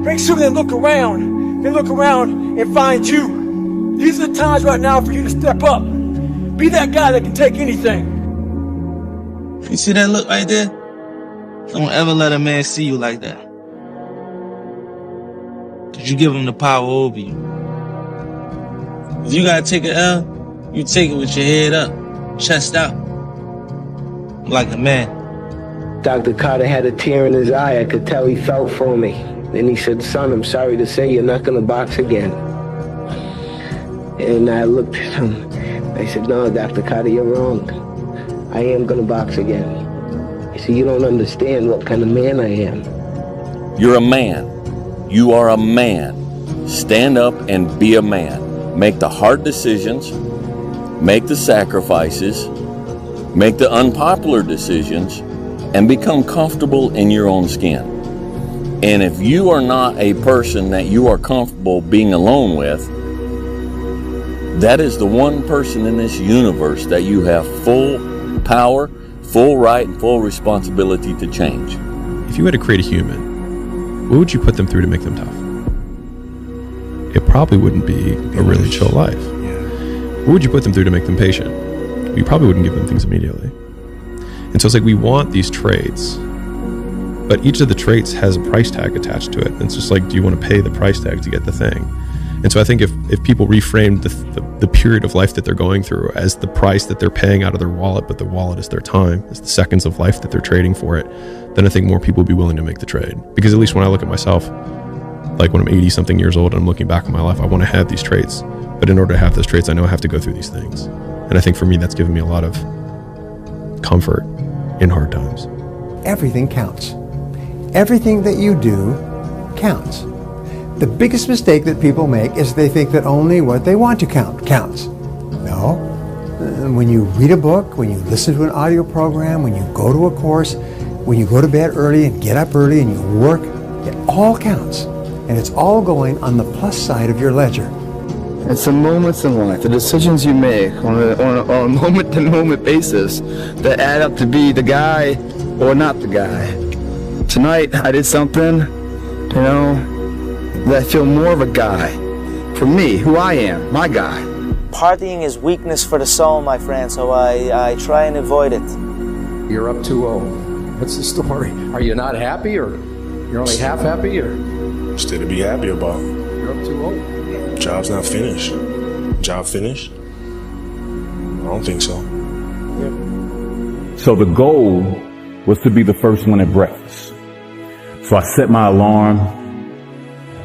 Make sure they look around and find you. These are the times right now for you to step up. Be that guy that can take anything. You see that look right there? Don't ever let a man see you like that. Cause you give him the power over you. If you gotta take an L, you take it with your head up, chest out. Like a man. Dr. Carter had a tear in his eye. I could tell he felt for me. Then he said, son, I'm sorry to say you're not gonna box again. And I looked at him. I said, no, Dr. Carter, you're wrong. I am going to box again. He said, you don't understand what kind of man I am. You're a man. You are a man. Stand up and be a man. Make the hard decisions. Make the sacrifices. Make the unpopular decisions. And become comfortable in your own skin. And if you are not a person that you are comfortable being alone with, that is the one person in this universe that you have full power, full right, and full responsibility to change. If you had to create a human, what would you put them through to make them tough? It probably wouldn't be a really chill life. What would you put them through to make them patient? You probably wouldn't give them things immediately. And so it's like we want these traits, but each of the traits has a price tag attached to it. And it's just like, do you want to pay the price tag to get the thing? And so I think if people reframed the period of life that they're going through as the price that they're paying out of their wallet, but the wallet is their time, is the seconds of life that they're trading for it, then I think more people would be willing to make the trade. Because at least when I look at myself, like when I'm 80 something years old and I'm looking back on my life, I want to have these traits. But in order to have those traits, I know I have to go through these things. And I think for me, that's given me a lot of comfort in hard times. Everything counts. Everything that you do counts. The biggest mistake that people make is they think that only what they want to count counts. No. When you read a book, when you listen to an audio program, when you go to a course, when you go to bed early and get up early and you work, it all counts. And it's all going on the plus side of your ledger. It's the moments in life, the decisions you make on a moment-to-moment basis that add up to be the guy or not the guy. Tonight, I did something, that I feel more of a guy. For me, who I am, my guy. Partying is weakness for the soul, my friend, so I try and avoid it. You're up 2-0. What's the story? Are you not happy, or you're only half happy, or? Still to be happy about. You're up 2-0. Job's not finished. Job finished? I don't think so. Yep. So the goal was to be the first one at breakfast. So I set my alarm.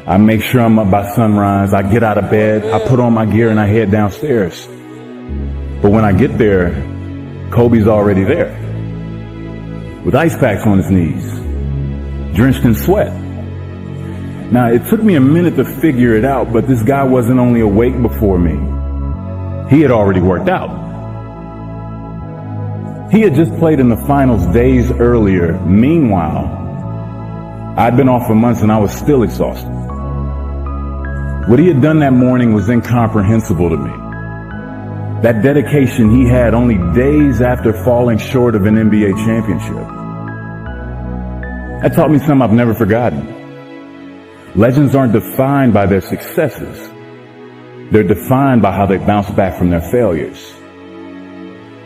I make sure I'm up by sunrise. I get out of bed. I put on my gear and I head downstairs. But when I get there, Kobe's already there with ice packs on his knees, drenched in sweat. Now, it took me a minute to figure it out, but this guy wasn't only awake before me. He had already worked out. He had just played in the finals days earlier. Meanwhile, I'd been off for months and I was still exhausted. What he had done that morning was incomprehensible to me. That dedication he had only days after falling short of an NBA championship. That taught me something I've never forgotten. Legends aren't defined by their successes. They're defined by how they bounce back from their failures.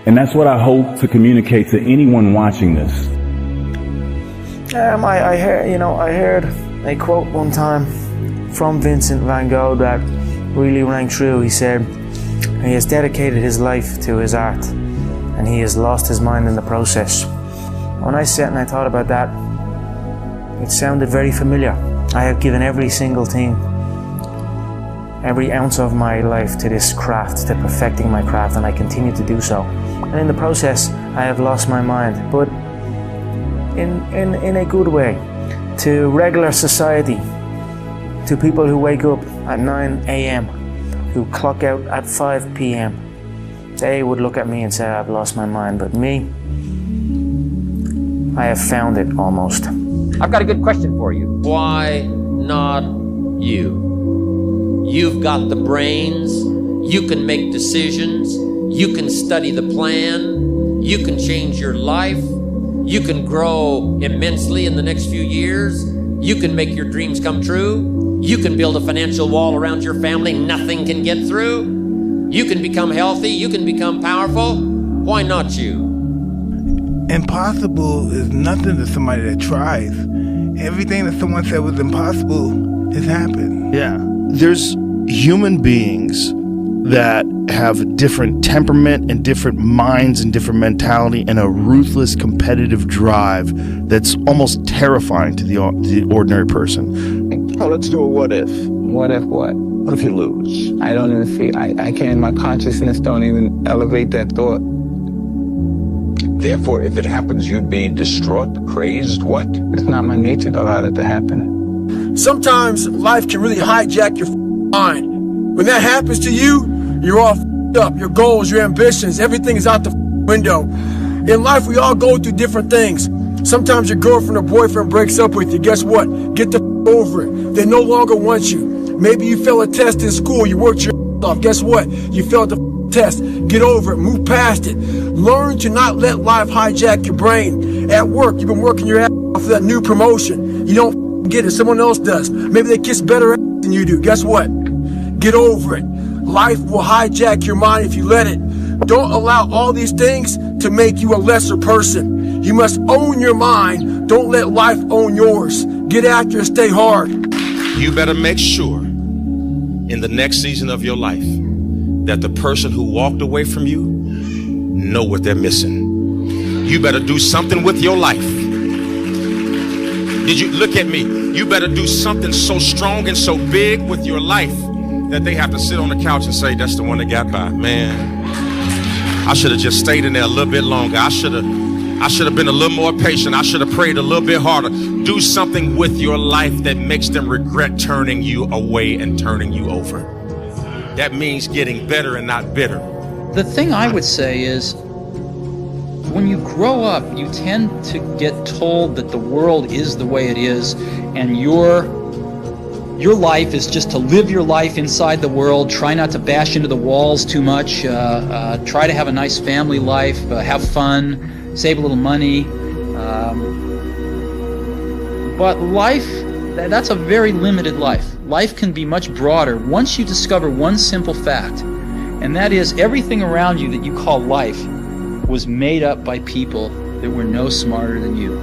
And that's what I hope to communicate to anyone watching this. I heard a quote one time from Vincent van Gogh that really rang true. He said, he has dedicated his life to his art and he has lost his mind in the process. When I sat and I thought about that, it sounded very familiar. I have given every single thing, every ounce of my life to this craft, to perfecting my craft, and I continue to do so. And in the process, I have lost my mind, but in a good way, to regular society, to people who wake up at 9 a.m., who clock out at 5 p.m. They would look at me and say, I've lost my mind, but me, I have found it almost. I've got a good question for you. Why not you? You've got the brains. You can make decisions. You can study the plan. You can change your life. You can grow immensely in the next few years. You can make your dreams come true. You can build a financial wall around your family nothing can get through. You can become healthy. You can become powerful. Why not you? Impossible is nothing to somebody that tries. Everything that someone said was impossible has happened. Yeah. There's human beings that have different temperament and different minds and different mentality and a ruthless competitive drive that's almost terrifying to the ordinary person. Oh, let's do a what if. What if what? What if you lose? I don't even feel, I can't, my consciousness don't even elevate that thought. Therefore, if it happens, you'd be distraught, crazed, what? It's not my nature to allow that to happen. Sometimes life can really hijack your mind. When that happens to you, you're all up. Your goals, your ambitions, everything is out the window. In life, we all go through different things. Sometimes your girlfriend or boyfriend breaks up with you. Guess what? Get the over it. They no longer want you. Maybe you failed a test in school. You worked your off. Guess what? You failed the test. Get over it. Move past it. Learn to not let life hijack your brain. At work, you've been working your ass off for that new promotion. You don't get it. Someone else does. Maybe they kiss better ass than you do. Guess what? Get over it. Life will hijack your mind if you let it. Don't allow all these things to make you a lesser person. You must own your mind. Don't let life own yours. Get after it. Stay hard. You better make sure in the next season of your life that the person who walked away from you know what they're missing. You better do something with your life. Did you look at me? You better do something so strong and so big with your life that they have to sit on the couch and say, that's the one that got by. Man, I should have just stayed in there a little bit longer. I should have been a little more patient. I should have prayed a little bit harder. Do something with your life that makes them regret turning you away and turning you over. That means getting better and not bitter. The thing I would say is, when you grow up, you tend to get told that the world is the way it is, and your life is just to live your life inside the world, try not to bash into the walls too much, try to have a nice family life, have fun, save a little money. But life, that's a very limited life. Life can be much broader once you discover one simple fact, and that is everything around you that you call life was made up by people that were no smarter than you.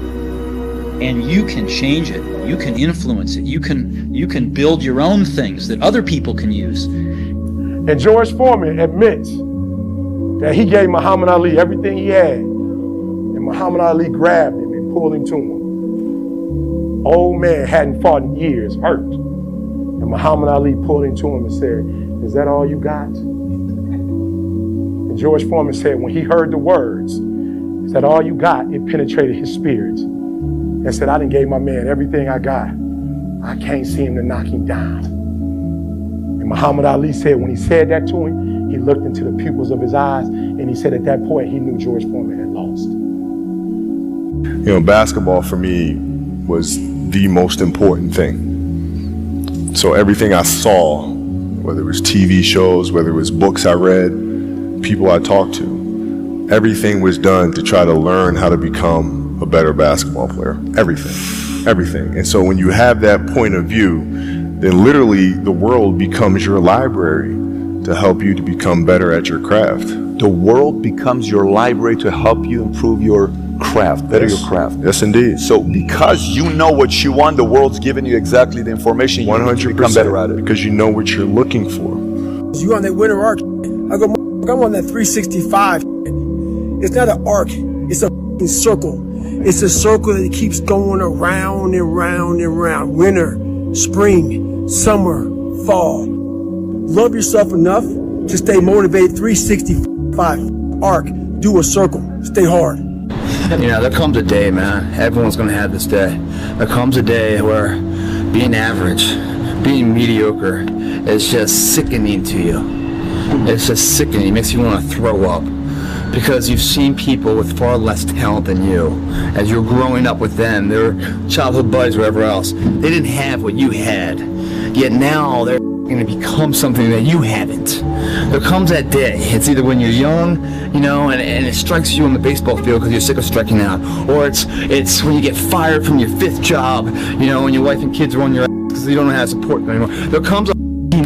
And you can change it. You can influence it. You can build your own things that other people can use. And George Foreman admits that he gave Muhammad Ali everything he had. And Muhammad Ali grabbed him and pulled him to him. Old man hadn't fought in years, hurt. And Muhammad Ali pulled him to him and said, is that all you got? And George Foreman said when he heard the words, is that all you got? It penetrated his spirit. And said, I done gave my man everything I got. I can't seem to knock him down. And Muhammad Ali said when he said that to him, he looked into the pupils of his eyes, and he said at that point he knew George Foreman had lost. You know, basketball for me was the most important thing. So everything I saw, whether it was TV shows, whether it was books I read, people I talked to, everything was done to try to learn how to become a better basketball player. Everything. And so when you have that point of view, then literally the world becomes your library to help you to become better at your craft. The world becomes your library to help you improve your craft, better your craft. Yes, indeed. So because you know what you want, the world's giving you exactly the information you need to become better at it. Because you know what you're looking for. You on that winter arc, I go, I'm on that 365. It's not an arc, it's a circle. It's a circle that keeps going around and round and round. Winter, spring, summer, fall. Love yourself enough to stay motivated. 365 arc. Do a circle. Stay hard. You know, there comes a day, man. Everyone's going to have this day. There comes a day where being average, being mediocre is just sickening to you. It's just sickening. It makes you want to throw up. Because you've seen people with far less talent than you. As you're growing up with them, their childhood buddies, whatever else, they didn't have what you had. Yet now they're going to become something that you haven't. There comes that day. It's either when you're young, you know, and it strikes you on the baseball field because you're sick of striking out, or it's when you get fired from your 5th job, you know, and your wife and kids are on your ass because you don't know how to support them anymore. There comes a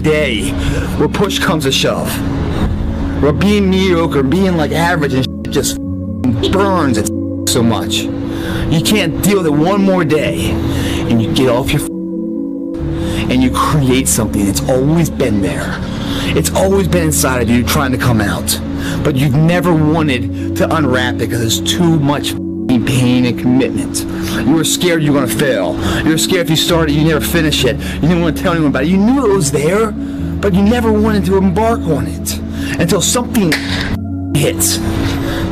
day where push comes to shove. Where being mediocre, being like average and shit just burns it so much. You can't deal with it one more day. And you get off your and you create something that's always been there. It's always been inside of you trying to come out. But you've never wanted to unwrap it because there's too much pain and commitment. You were scared you were going to fail. You were scared if you started, you never finish it. You didn't want to tell anyone about it. You knew it was there, but you never wanted to embark on it until something hits.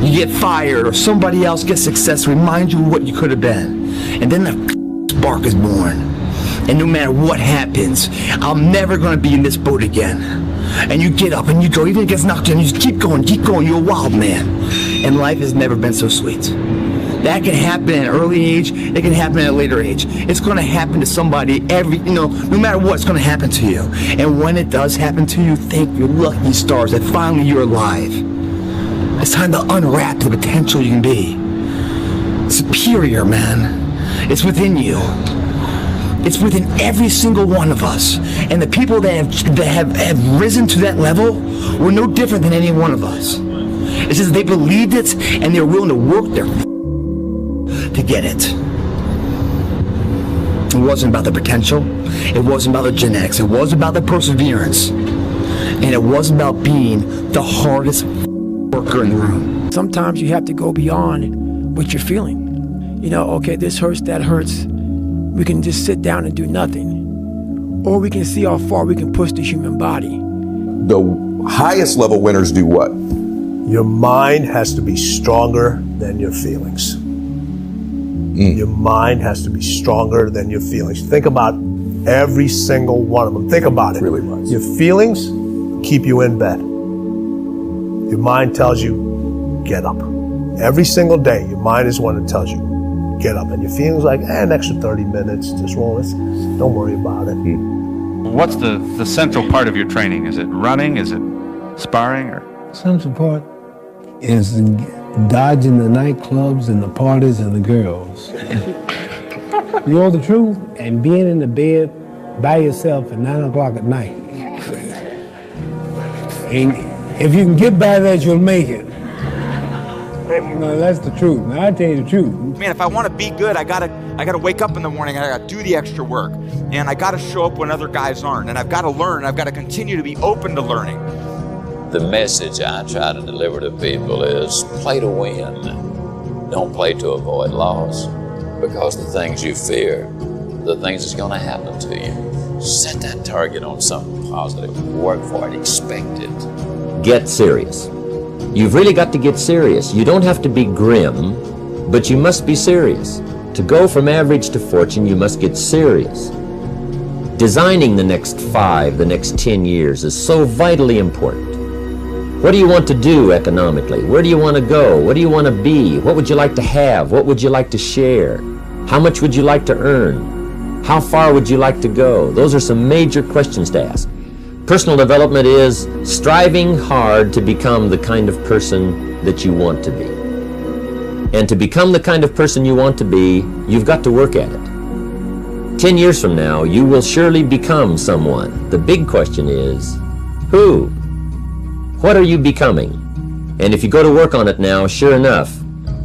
You get fired or somebody else gets success, remind you of what you could have been. And then the spark is born. And no matter what happens, I'm never going to be in this boat again. And you get up and you go, even if it gets knocked down, you just keep going, you're a wild man. And life has never been so sweet. That can happen at an early age, it can happen at a later age. It's going to happen to somebody no matter what, it's going to happen to you. And when it does happen to you, thank your lucky stars that finally you're alive. It's time to unwrap the potential you can be. Superior, man. It's within you. It's within every single one of us. And the people that have risen to that level were no different than any one of us. It's just they believed it and they're willing to work their to get it. It wasn't about the potential. It wasn't about the genetics. It wasn't about the perseverance. And it wasn't about being the hardest worker in the room. Sometimes you have to go beyond what you're feeling. Okay, this hurts, that hurts. We can just sit down and do nothing. Or we can see how far we can push the human body. The highest level winners do what? Your mind has to be stronger than your feelings. Your mind has to be stronger than your feelings. Think about every single one of them. Think about it. Really was. Your feelings keep you in bed. Your mind tells you, get up. Every single day, your mind is one that tells you, get up. And your feelings like, an extra 30 minutes, just roll this. Don't worry about it. What's the central part of your training? Is it running? Is it sparring? Or central part is dodging the nightclubs and the parties and the girls. You know the truth? And being in the bed by yourself at 9 o'clock at night. And if you can get by that, you'll make it. No, that's the truth. Now, I tell you the truth. Man, if I want to be good, I gotta wake up in the morning, I gotta do the extra work. And I gotta show up when other guys aren't. And I've gotta learn, I've gotta continue to be open to learning. The message I try to deliver to people is play to win. Don't play to avoid loss. Because the things you fear, the things that's going to happen to you. Set that target on something positive. Work for it. Expect it. Get serious. You've really got to get serious. You don't have to be grim, but you must be serious. To go from average to fortune, you must get serious. Designing the next 5, the next 10 years is so vitally important. What do you want to do economically? Where do you want to go? What do you want to be? What would you like to have? What would you like to share? How much would you like to earn? How far would you like to go? Those are some major questions to ask. Personal development is striving hard to become the kind of person that you want to be. And to become the kind of person you want to be, you've got to work at it. 10 years from now, you will surely become someone. The big question is, who? What are you becoming? And if you go to work on it now, sure enough,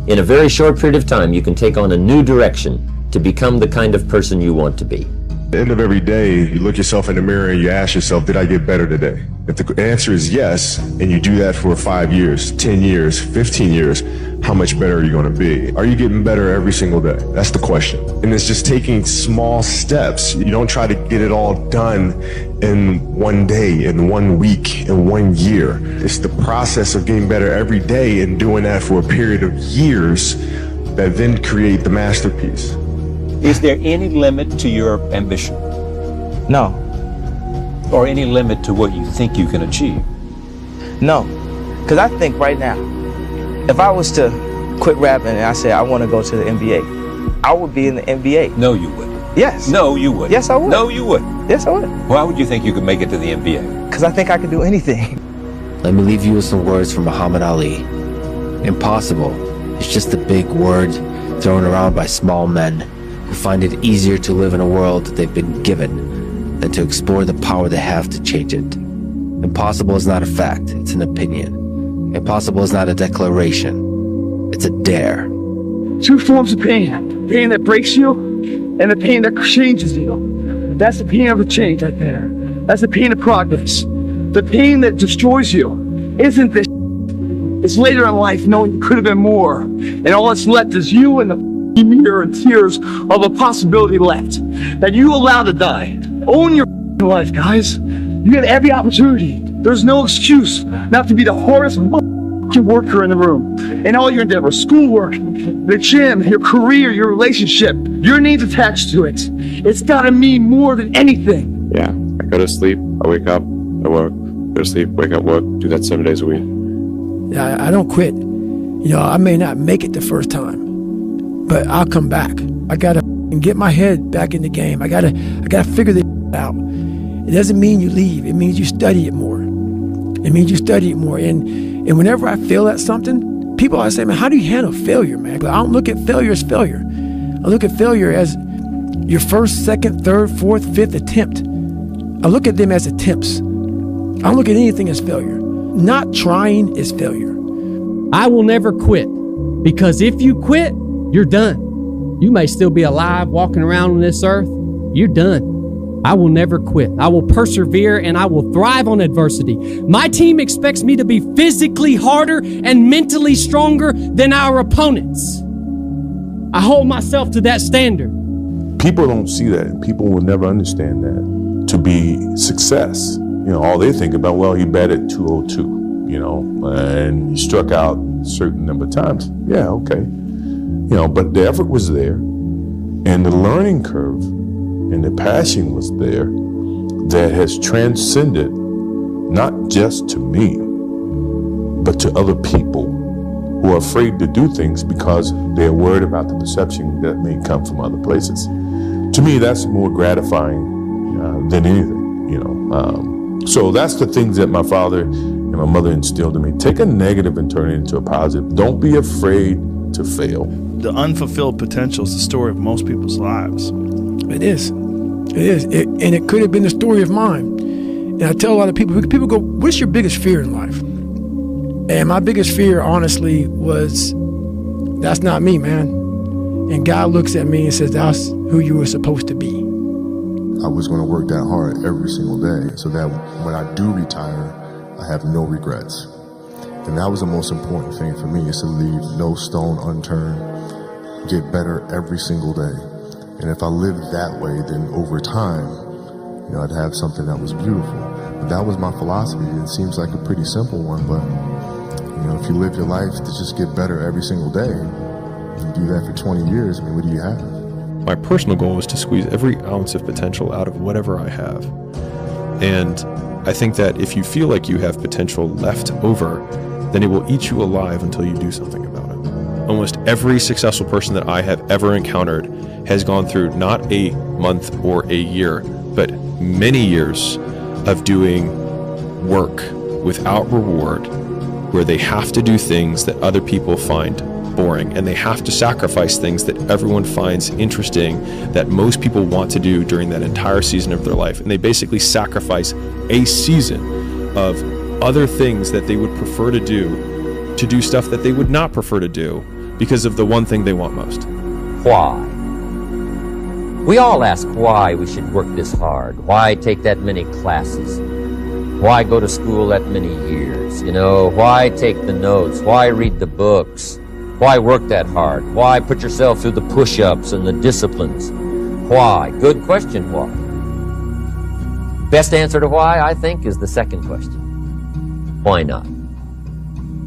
in a very short period of time, you can take on a new direction to become the kind of person you want to be. At the end of every day, you look yourself in the mirror and you ask yourself, did I get better today? If the answer is yes, and you do that for 5 years, 10 years, 15 years, how much better are you going to be? Are you getting better every single day? That's the question. And it's just taking small steps. You don't try to get it all done in one day, in 1 week, in 1 year. It's the process of getting better every day and doing that for a period of years that then create the masterpiece. Is there any limit to your ambition? No. Or any limit to what you think you can achieve? No. Because I think right now, if I was to quit rapping and I said I want to go to the NBA, I would be in the NBA. No, you wouldn't. Yes. No, you wouldn't. Yes, I would. No, you wouldn't. Yes, I would. Why would you think you could make it to the NBA? Because I think I could do anything. Let me leave you with some words from Muhammad Ali. Impossible is just a big word thrown around by small men who find it easier to live in a world that they've been given than to explore the power they have to change it. Impossible is not a fact, it's an opinion. Impossible is not a declaration, it's a dare. 2 forms of pain. The pain that breaks you and the pain that changes you. That's the pain of the change right there. That's the pain of progress. The pain that destroys you isn't this. It's later in life knowing you could have been more. And all that's left is you and the mirror and tears of a possibility left that you allowed to die. Own your life, guys. You have every opportunity. There's no excuse not to be the hardest worker in the room. In all your endeavors, schoolwork, the gym, your career, your relationship, your name's attached to it. It's gotta mean more than anything. Yeah, I go to sleep, I wake up, I work, go to sleep, wake up, work, do that 7 days a week. Yeah, I don't quit. You know, I may not make it the first time, but I'll come back. I gotta get my head back in the game. I gotta figure this out. It doesn't mean you leave. It means you study it more. It means you study it more. And whenever I fail at something, people always say, man, how do you handle failure, man? But I don't look at failure as failure. I look at failure as your first, second, third, fourth, fifth attempt. I look at them as attempts. I don't look at anything as failure. Not trying is failure. I will never quit, because if you quit, you're done. You may still be alive walking around on this earth. You're done. I will never quit. I will persevere and I will thrive on adversity. My team expects me to be physically harder and mentally stronger than our opponents. I hold myself to that standard. People don't see that, and people will never understand that to be success. You know, all they think about, well, he batted .202, you know, and he struck out a certain number of times. Yeah, okay. You know, but the effort was there, and the learning curve and the passion was there that has transcended not just to me, but to other people who are afraid to do things because they're worried about the perception that may come from other places. To me, that's more gratifying than anything, you know. So that's the things that my father and my mother instilled in me. Take a negative and turn it into a positive. Don't be afraid to fail. The unfulfilled potential is the story of most people's lives. It is. It is. And it could have been the story of mine. And I tell a lot of people go, what's your biggest fear in life? And my biggest fear, honestly, was, that's not me, man. And God looks at me and says, that's who you were supposed to be. I was going to work that hard every single day so that when I do retire, I have no regrets. And that was the most important thing for me, is to leave no stone unturned, get better every single day. And if I lived that way, then over time, you know, I'd have something that was beautiful. But that was my philosophy. It seems like a pretty simple one, but you know, if you live your life to just get better every single day, and do that for 20 years, I mean, what do you have? My personal goal is to squeeze every ounce of potential out of whatever I have. And I think that if you feel like you have potential left over, then it will eat you alive until you do something about it. Almost every successful person that I have ever encountered has gone through not a month or a year, but many years of doing work without reward, where they have to do things that other people find boring, and they have to sacrifice things that everyone finds interesting, that most people want to do during that entire season of their life. And they basically sacrifice a season of other things that they would prefer to do stuff that they would not prefer to do because of the one thing they want most. Why? We all ask why we should work this hard. Why take that many classes? Why go to school that many years? You know, why take the notes? Why read the books? Why work that hard? Why put yourself through the push-ups and the disciplines? Why? Good question, why? Best answer to why, I think, is the second question. Why not?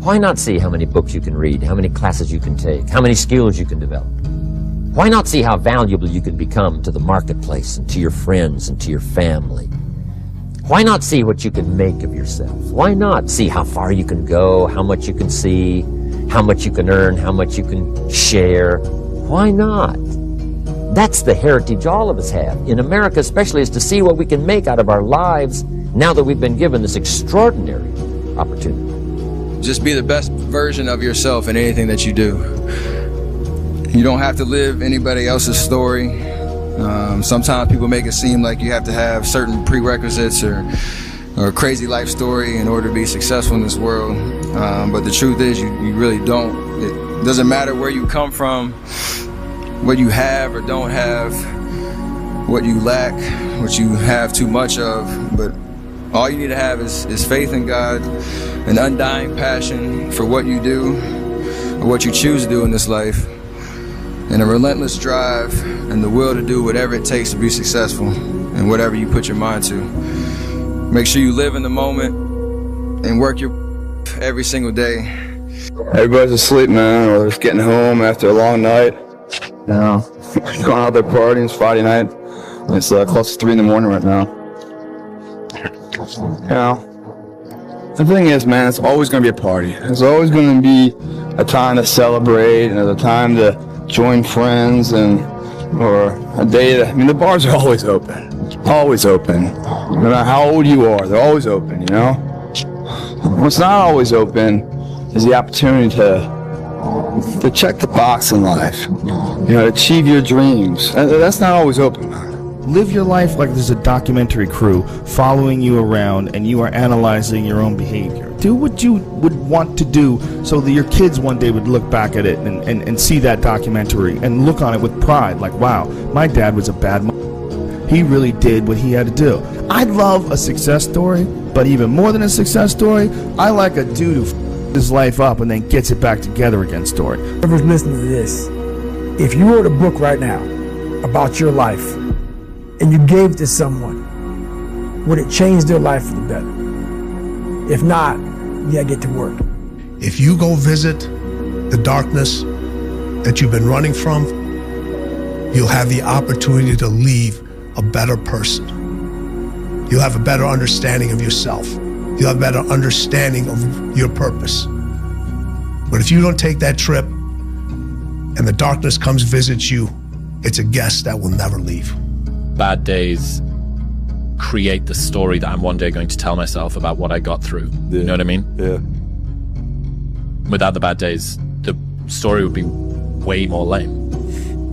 Why not see how many books you can read, how many classes you can take, how many skills you can develop? Why not see how valuable you can become to the marketplace and to your friends and to your family? Why not see what you can make of yourself? Why not see how far you can go, how much you can see, how much you can earn, how much you can share? Why not? That's the heritage all of us have, in America especially, is to see what we can make out of our lives now that we've been given this extraordinary opportunity. Just be the best version of yourself in anything that you do. You don't have to live anybody else's story. Sometimes people make it seem like you have to have certain prerequisites or a crazy life story in order to be successful in this world. But the truth is, you really don't. It doesn't matter where you come from, what you have or don't have, what you lack, what you have too much of, but all you need to have is faith in God, an undying passion for what you do or what you choose to do in this life, and a relentless drive and the will to do whatever it takes to be successful and whatever you put your mind to. Make sure you live in the moment and work your every single day. Everybody's asleep, man, or they're just getting home after a long night. You know, going out there partying. It's Friday night. It's close to 3 in the morning right now. You know, the thing is, man, it's always going to be a party. There's always going to be a time to celebrate and a time to join friends or a day that, I mean, the bars are always open. Always open. No matter how old you are, they're always open, you know? What's not always open is the opportunity to check the box in life. You know, achieve your dreams. That's not always open, man. Live your life like there's a documentary crew following you around and you are analyzing your own behavior. Do what you would want to do so that your kids one day would look back at it and see that documentary and look on it with pride. Like, wow, my dad was a bad man. He really did what he had to do. I love a success story, but even more than a success story, I like a dude who f***ed his life up and then gets it back together again story. Whoever's listening to this, if you wrote a book right now about your life, and you gave it to someone, would it change their life for the better? If not, you gotta get to work. If you go visit the darkness that you've been running from, you'll have the opportunity to leave a better person. You'll have a better understanding of yourself. You'll have a better understanding of your purpose. But if you don't take that trip and the darkness comes visits you, it's a guest that will never leave. Bad days create the story that I'm one day going to tell myself about what I got through. Yeah. You know what I mean? Yeah. Without the bad days, the story would be way more lame.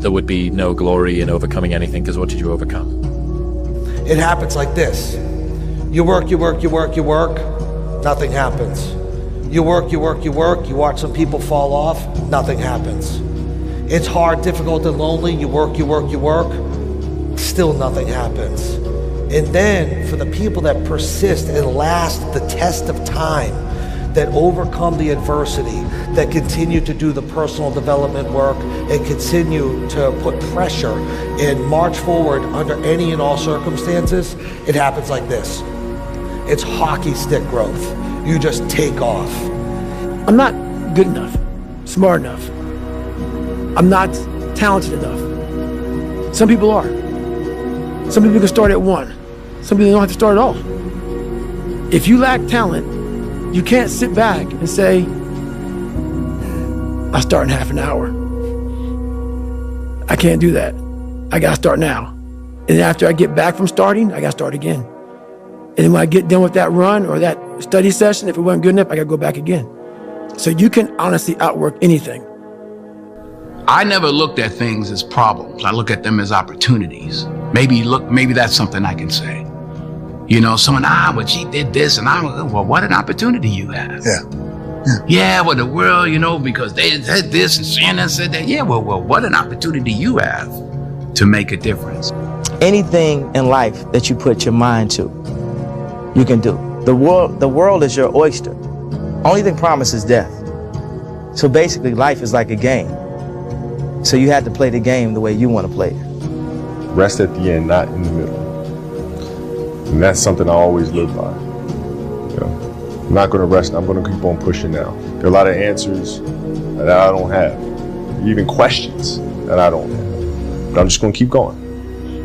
There would be no glory in overcoming anything, because what did you overcome? It happens like this. You work, nothing happens. You work, you watch some people fall off, nothing happens. It's hard, difficult, and lonely. You work, still nothing happens. And then for the people that persist and last the test of time, that overcome the adversity, that continue to do the personal development work and continue to put pressure and march forward under any and all circumstances, it happens like this. It's hockey stick growth. You just take off. I'm not good enough, smart enough. I'm not talented enough. Some people are. Some people can start at 1. Some people don't have to start at all. If you lack talent, you can't sit back and say, I'll start in half an hour. I can't do that. I gotta start now. And then after I get back from starting, I gotta start again. And then when I get done with that run or that study session, if it wasn't good enough, I gotta go back again. So you can honestly outwork anything. I never looked at things as problems. I look at them as opportunities. Maybe that's something I can say. You know, someone, but she did this, and well, what an opportunity you have. Yeah, well, the world, you know, because they said this and Shannon said that. Yeah, well, what an opportunity you have to make a difference. Anything in life that you put your mind to, you can do. The world is your oyster. Only thing promised is death. So basically, life is like a game. So you have to play the game the way you want to play it. Rest at the end, not in the middle. And that's something I always live by. You know, I'm not going to rest. I'm going to keep on pushing now. There are a lot of answers that I don't have, even questions that I don't have. But I'm just going to keep going.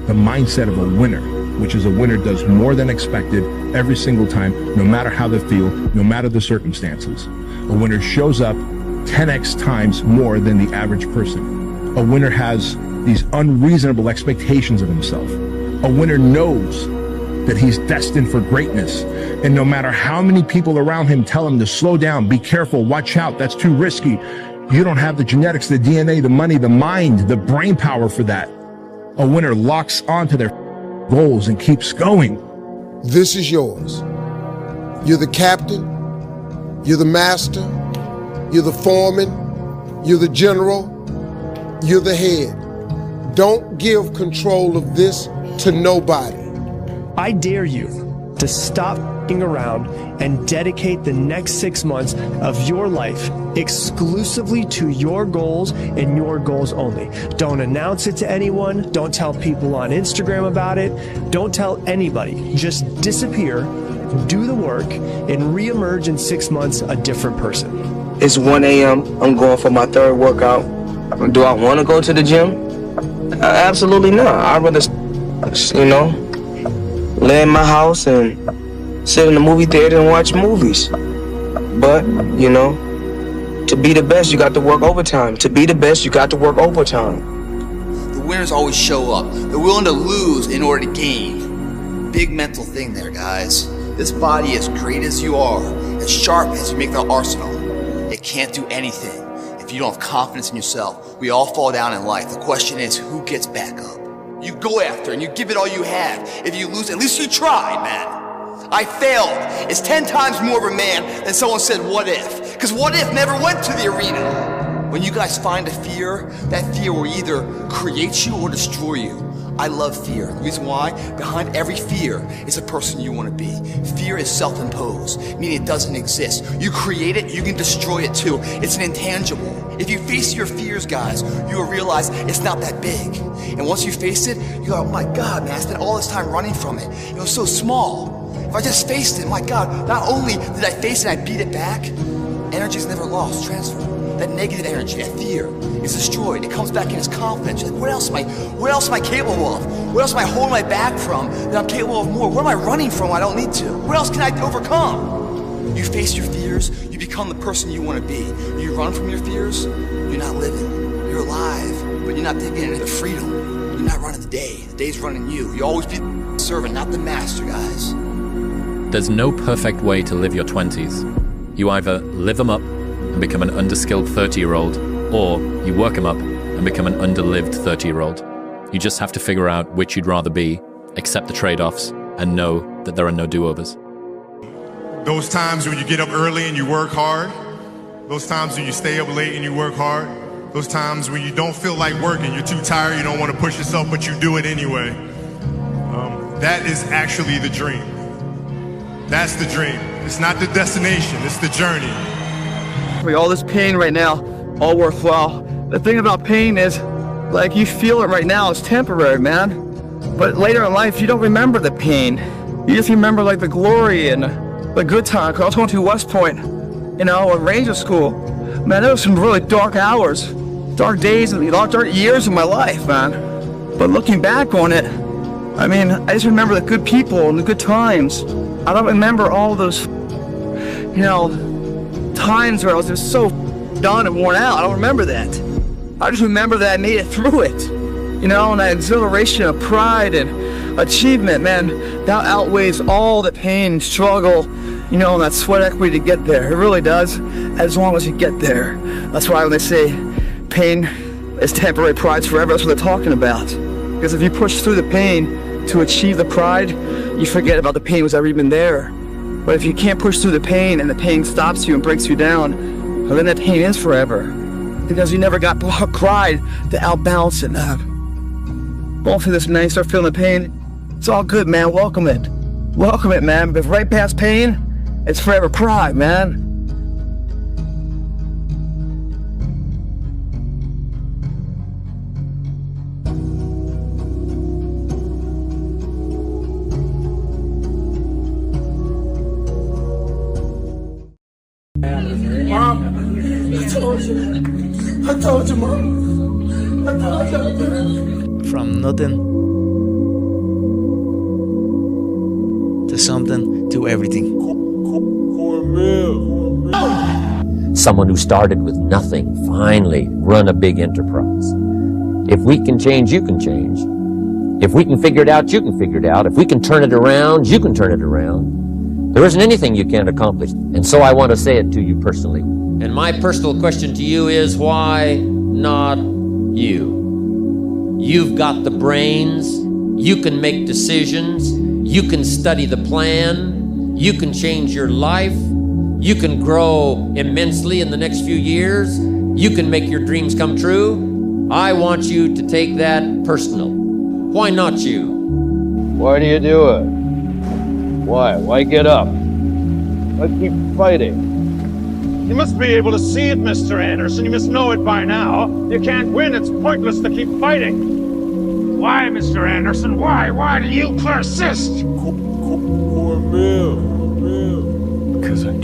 The mindset of a winner, which is a winner does more than expected every single time, no matter how they feel, no matter the circumstances. A winner shows up 10x times more than the average person. A winner has these unreasonable expectations of himself. A winner knows that he's destined for greatness. And no matter how many people around him tell him to slow down, be careful, watch out, that's too risky, you don't have the genetics, the DNA, the money, the mind, the brain power for that. A winner locks onto their goals and keeps going. This is yours. You're the captain, you're the master, you're the foreman, you're the general, you're the head. Don't give control of this to nobody. I dare you to stop f***ing around and dedicate the next 6 months of your life exclusively to your goals and your goals only. Don't announce it to anyone. Don't tell people on Instagram about it. Don't tell anybody. Just disappear do the work, and reemerge in 6 months a different person. It's 1 a.m. I'm going for my third workout. Do I want to go to the gym? Absolutely not. I'd rather, lay in my house and sit in the movie theater and watch movies. But, to be the best, you got to work overtime. To be the best, you got to work overtime. The winners always show up. They're willing to lose in order to gain. Big mental thing there, guys. This body, as great as you are, as sharp as you make the arsenal, it can't do anything if you don't have confidence in yourself. We all fall down in life. The question is, who gets back up? You go after and you give it all you have. If you lose, at least you tried, man. I failed. It's 10 times more of a man than someone said, what if? Because what if never went to the arena? When you guys find a fear, that fear will either create you or destroy you. I love fear. The reason why? Behind every fear is a person you want to be. Fear is self-imposed, meaning it doesn't exist. You create it, you can destroy it too. It's an intangible. If you face your fears, guys, you will realize it's not that big. And once you face it, you go, oh my God, man, I spent all this time running from it. It was so small. If I just faced it, my God, not only did I face it, I beat it back, energy's never lost, transfer. That negative energy, that fear, is destroyed. It comes back in as confidence. You're like, what else am I capable of? What else am I holding my back from that I'm capable of more? What am I running from I don't need to? What else can I overcome? You face your fears, you become the person you want to be. You run from your fears, you're not living. You're alive, but you're not taking into freedom. You're not running the day. The day's running you. You always be the servant, not the master, guys. There's no perfect way to live your 20s. You either live them up and become an underskilled 30-year-old, or you work them up and become an underlived 30-year-old. You just have to figure out which you'd rather be, accept the trade-offs, and know that there are no do-overs. Those times when you get up early and you work hard, those times when you stay up late and you work hard, those times when you don't feel like working, you're too tired, you don't want to push yourself, but you do it anyway. That is actually the dream. That's the dream. It's not the destination, it's the journey. All this pain right now, all worthwhile. The thing about pain is, like, you feel it right now, it's temporary, man. But later in life, you don't remember the pain. You just remember, like, the glory and the good time. 'Cause I was going to West Point, in Ranger School. Man, there was some really dark hours, dark days, and dark years of my life, man. But looking back on it, I mean, I just remember the good people and the good times. I don't remember all those, times where I was just so done and worn out. I don't remember that. I just remember that I made it through it. And that exhilaration of pride and achievement, man, that outweighs all the pain, struggle, and that sweat equity to get there. It really does, as long as you get there. That's why when they say pain is temporary, pride's forever, that's what they're talking about. Because if you push through the pain to achieve the pride, you forget about the pain was ever even there. But if you can't push through the pain and the pain stops you and breaks you down, well, then that pain is forever. Because you never got pride to outbalance it. Going through this, man, you start feeling the pain. It's all good, man. Welcome it. Welcome it, man. But right past pain, it's forever pride, man. I told you, Mom. I told you. From nothing to something to everything. Someone who started with nothing finally run a big enterprise. If we can change, you can change. If we can figure it out, you can figure it out. If we can turn it around, you can turn it around. There isn't anything you can't accomplish. And so I want to say it to you personally. And my personal question to you is, why not you? You've got the brains, you can make decisions, you can study the plan, you can change your life, you can grow immensely in the next few years, you can make your dreams come true. I want you to take that personal. Why not you? Why do you do it? Why? Why get up? Why keep fighting? You must be able to see it, Mr. Anderson. You must know it by now. You can't win. It's pointless to keep fighting. Why, Mr. Anderson? Why? Why do you persist? Cornmeal.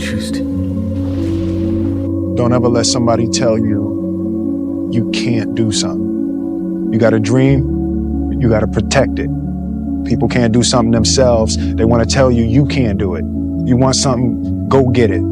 choose to. Don't ever let somebody tell you you can't do something. You got a dream, you got to protect it. People can't do something themselves. They want to tell you you can't do it. You want something, go get it.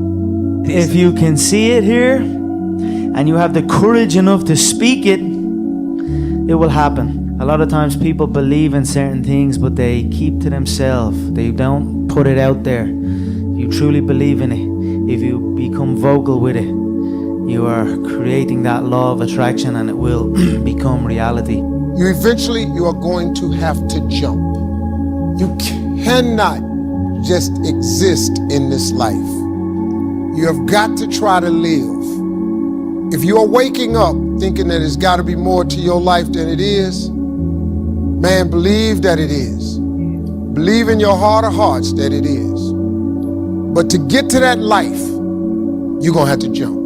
If you can see it here, and you have the courage enough to speak it, it will happen. A lot of times people believe in certain things, but they keep to themselves. They don't put it out there. If you truly believe in it, if you become vocal with it, you are creating that law of attraction, and it will become reality. You are going to have to jump. You cannot just exist in this life. You have got to try to live. If you are waking up thinking that there's got to be more to your life than it is, man, believe that it is. Believe in your heart of hearts that it is. But to get to that life, you're going to have to jump.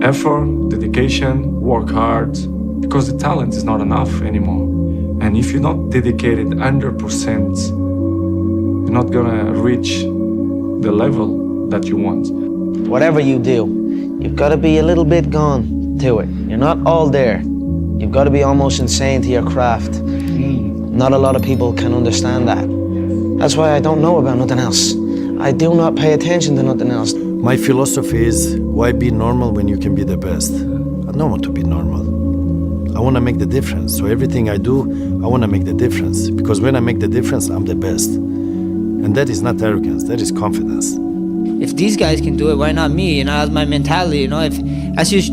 Effort, dedication, work hard, because the talent is not enough anymore. And if you're not dedicated 100%, you're not gonna reach the level that you want. Whatever you do, you've got to be a little bit gone to it. You're not all there. You've got to be almost insane to your craft. Not a lot of people can understand that. That's why I don't know about nothing else. I do not pay attention to nothing else. My philosophy is, why be normal when you can be the best? I don't want to be normal. I want to make the difference. So everything I do, I want to make the difference. Because when I make the difference, I'm the best. And that is not arrogance, that is confidence. If these guys can do it, why not me? You know, that's my mentality, you know. If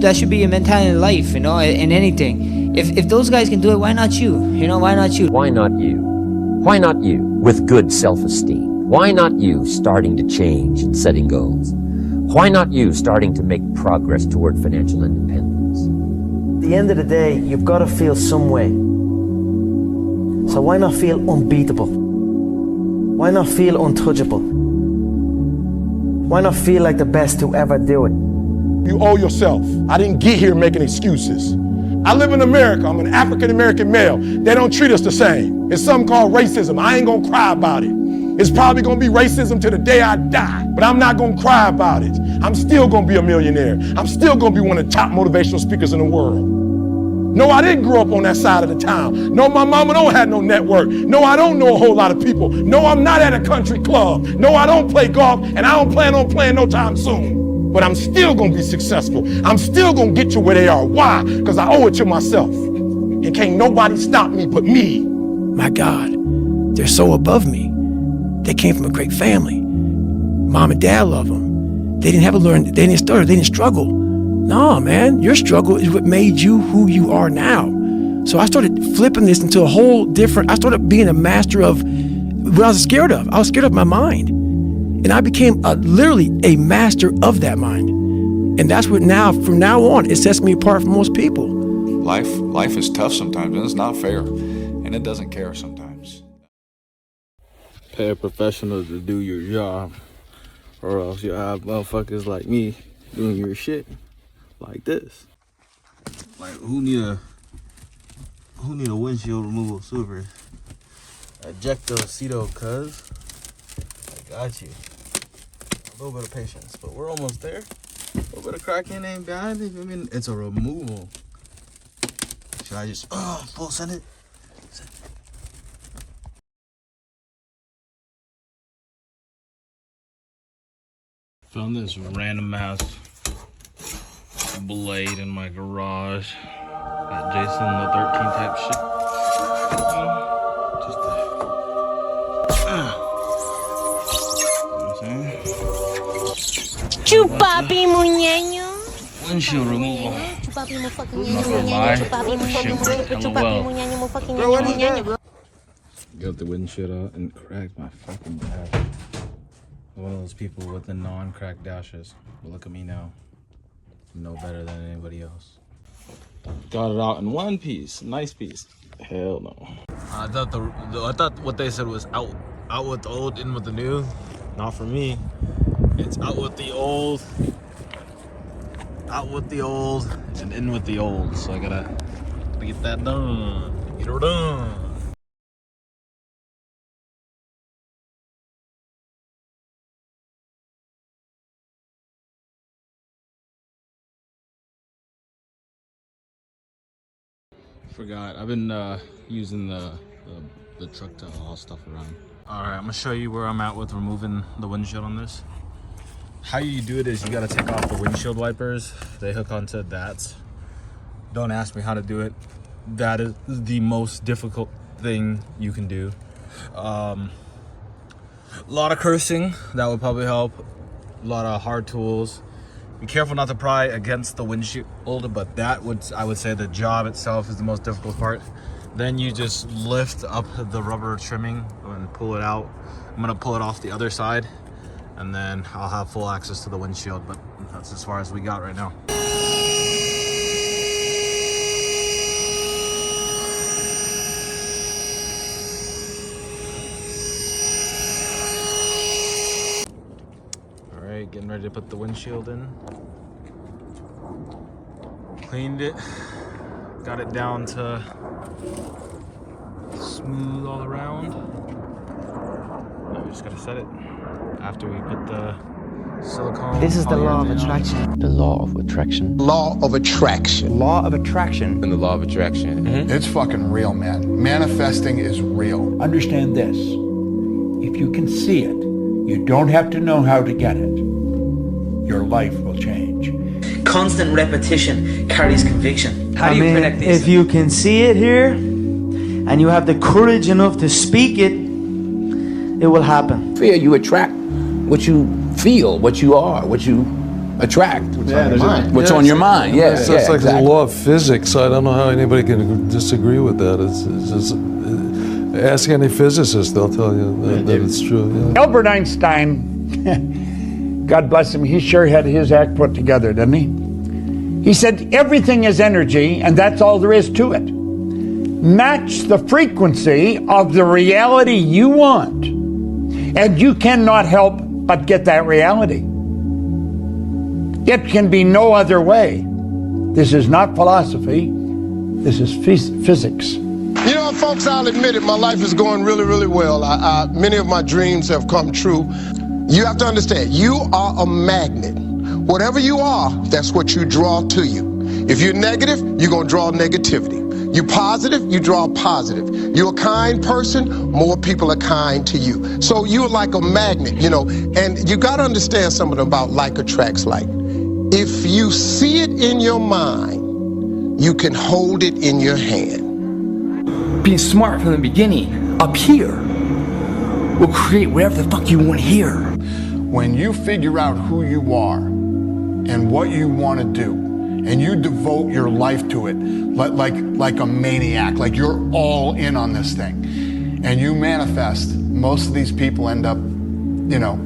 that should be your mentality in life, you know, in anything. If those guys can do it, why not you? You know, why not you? Why not you? Why not you with good self-esteem? Why not you starting to change and setting goals? Why not you starting to make progress toward financial independence? At the end of the day, you've got to feel some way. So why not feel unbeatable? Why not feel untouchable? Why not feel like the best to ever do it? You owe yourself. I didn't get here making excuses. I live in America. I'm an African-American male. They don't treat us the same. It's something called racism. I ain't gonna cry about it. It's probably gonna be racism to the day I die, but I'm not gonna cry about it. I'm still gonna be a millionaire. I'm still gonna be one of the top motivational speakers in the world. No, I didn't grow up on that side of the town. No, my mama don't have no network. No, I don't know a whole lot of people. No, I'm not at a country club. No, I don't play golf, and I don't plan on playing no time soon. But I'm still gonna be successful. I'm still gonna get you where they are. Why? Because I owe it to myself. And can't nobody stop me but me. My God, they're so above me. They came from a great family. Mom and dad love them. They didn't have to learn, they didn't stutter, they didn't struggle. No, man, your struggle is what made you who you are now. So I started flipping this into a whole different, I started being a master of what I was scared of. I was scared of my mind. And I became literally a master of that mind. And that's what now, from now on, it sets me apart from most people. Life is tough sometimes, and it's not fair. And it doesn't care sometimes. Pay a professional to do your job, or else you'll have motherfuckers like me doing your shit like this. Like, who need a windshield removal super? Ejectocito, cuz. I got you. A little bit of patience, but we're almost there. A little bit of cracking ain't bad. I mean, it's a removal. Should I just full send it? Found this random ass blade in my garage. Got Jason the 13 type shit. Just Chupapi muñeño. Windshield removal. Chupapi mo fucking Not gonna lie. Chupapi mo Shit fucking worked hella Chupapi well. muñeño mo fucking Bro, what is that, muñeño. bro? Got the windshield out and cracked my fucking dash. One of those people with the non-cracked dashes. But look at me now. I'm no better than anybody else. Got it out in one piece. Nice piece. Hell no. I thought what they said was out with the old, in with the new. Not for me. It's out with the old, and in with the old. So I gotta get that done. Get her done. Forgot. I've been using the truck to haul stuff around. Alright, I'm gonna show you where I'm at with removing the windshield on this. How you do it is you gotta take off the windshield wipers. They hook onto that. Don't ask me how to do it. That is the most difficult thing you can do. A lot of cursing, that would probably help. A lot of hard tools. Be careful not to pry against the windshield, but that would, I would say, the job itself is the most difficult part. Then you just lift up the rubber trimming and pull it out. I'm gonna pull it off the other side, and then I'll have full access to the windshield, but that's as far as we got right now. All right, getting ready to put the windshield in. Cleaned it, got it down to smooth all around. Now we just gotta set it after we put the silicone. This is the law of attraction. The law of attraction. Law of attraction. Law of attraction. And the law of attraction. It's fucking real, man. Manifesting is real. Understand this. If you can see it, you don't have to know how to get it. Your life will change. Constant repetition carries conviction. How do you predict these? If you can see it here, and you have the courage enough to speak it, it will happen. Fear, you attract what you feel, what you are, what you attract. What's on your mind. What's on your mind, yeah. It's like the law of physics. I don't know how anybody can disagree with that. It's just, ask any physicist, they'll tell you that it's true. Yeah. Albert Einstein, God bless him, he sure had his act put together, didn't he? He said, everything is energy, and that's all there is to it. Match the frequency of the reality you want, and you cannot help but get that reality. It can be no other way. This is not philosophy. This is physics. You know, folks, I'll admit it, my life is going really, really well. Many of my dreams have come true. You have to understand, you are a magnet. Whatever you are, that's what you draw to you. If you're negative, you're going to draw negativity. You're positive, you draw positive. You're a kind person, more people are kind to you. So you're like a magnet, you know, and you got to understand something about like attracts like. If you see it in your mind, you can hold it in your hand. Being smart from the beginning, up here, will create whatever the fuck you want here. When you figure out who you are and what you want to do, and you devote your life to it like a maniac, like you're all in on this thing, and you manifest, most of these people end up, you know,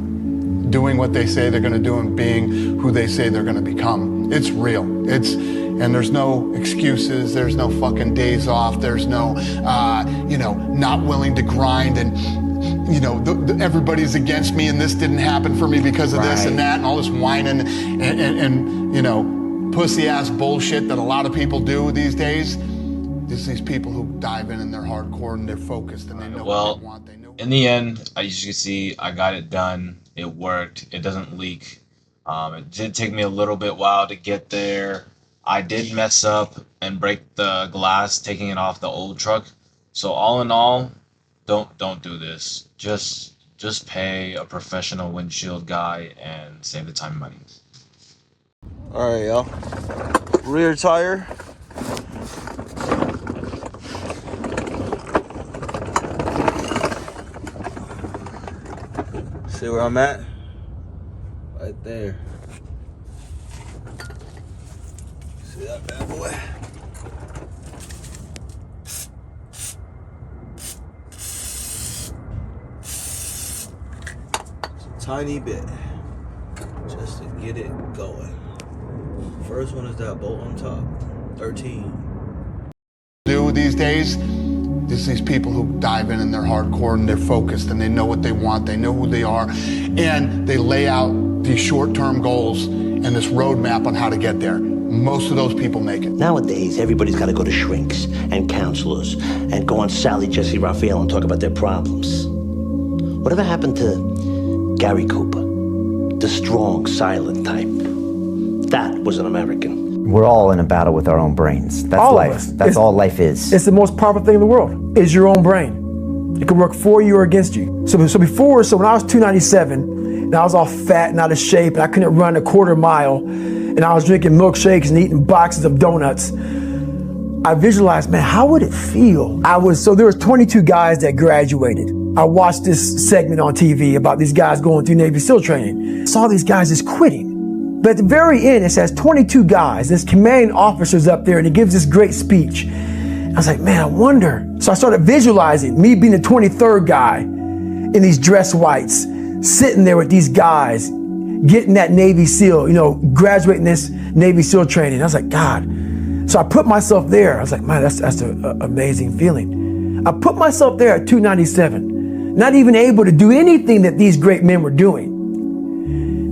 doing what they say they're going to do and being who they say they're going to become. It's real. And there's no excuses. There's no fucking days off. There's no, you know, not willing to grind and, you know, everybody's against me and this didn't happen for me because of this and that and all this whining and you know, pussy-ass bullshit that a lot of people do these days. There's these people who dive in and they're hardcore and they're focused and they know what they want. They know. In the end, as you can see, I got it done. It worked. It doesn't leak. It did take me a little bit while to get there. I did mess up and break the glass taking it off the old truck. So all in all, don't do this. Just pay a professional windshield guy and save the time and money. All right, y'all. Rear tire. See where I'm at? Right there. See that bad boy? Just a tiny bit, just to get it going. First one is that bolt on top, 13. Do these days, there's these people who dive in and they're hardcore and they're focused and they know what they want, they know who they are, and they lay out these short-term goals and this roadmap on how to get there. Most of those people make it. Nowadays, everybody's got to go to shrinks and counselors and go on Sally Jesse Raphael and talk about their problems. Whatever happened to Gary Cooper, the strong, silent type? That was an American. We're all in a battle with our own brains. That's All of life. us. That's all life is. It's the most powerful thing in the world, is your own brain. It can work for you or against you. So when I was 297, and I was all fat and out of shape, and I couldn't run a quarter mile, and I was drinking milkshakes and eating boxes of donuts, I visualized, man, how would it feel? So there was 22 guys that graduated. I watched this segment on TV about these guys going through Navy SEAL training. I saw these guys just quitting. But at the very end, it says 22 guys, this commanding officer's up there, and he gives this great speech. I was like, man, I wonder. So I started visualizing me being the 23rd guy in these dress whites, sitting there with these guys, getting that Navy SEAL, graduating this Navy SEAL training. I was like, God. So I put myself there. I was like, man, that's an amazing feeling. I put myself there at 297, not even able to do anything that these great men were doing.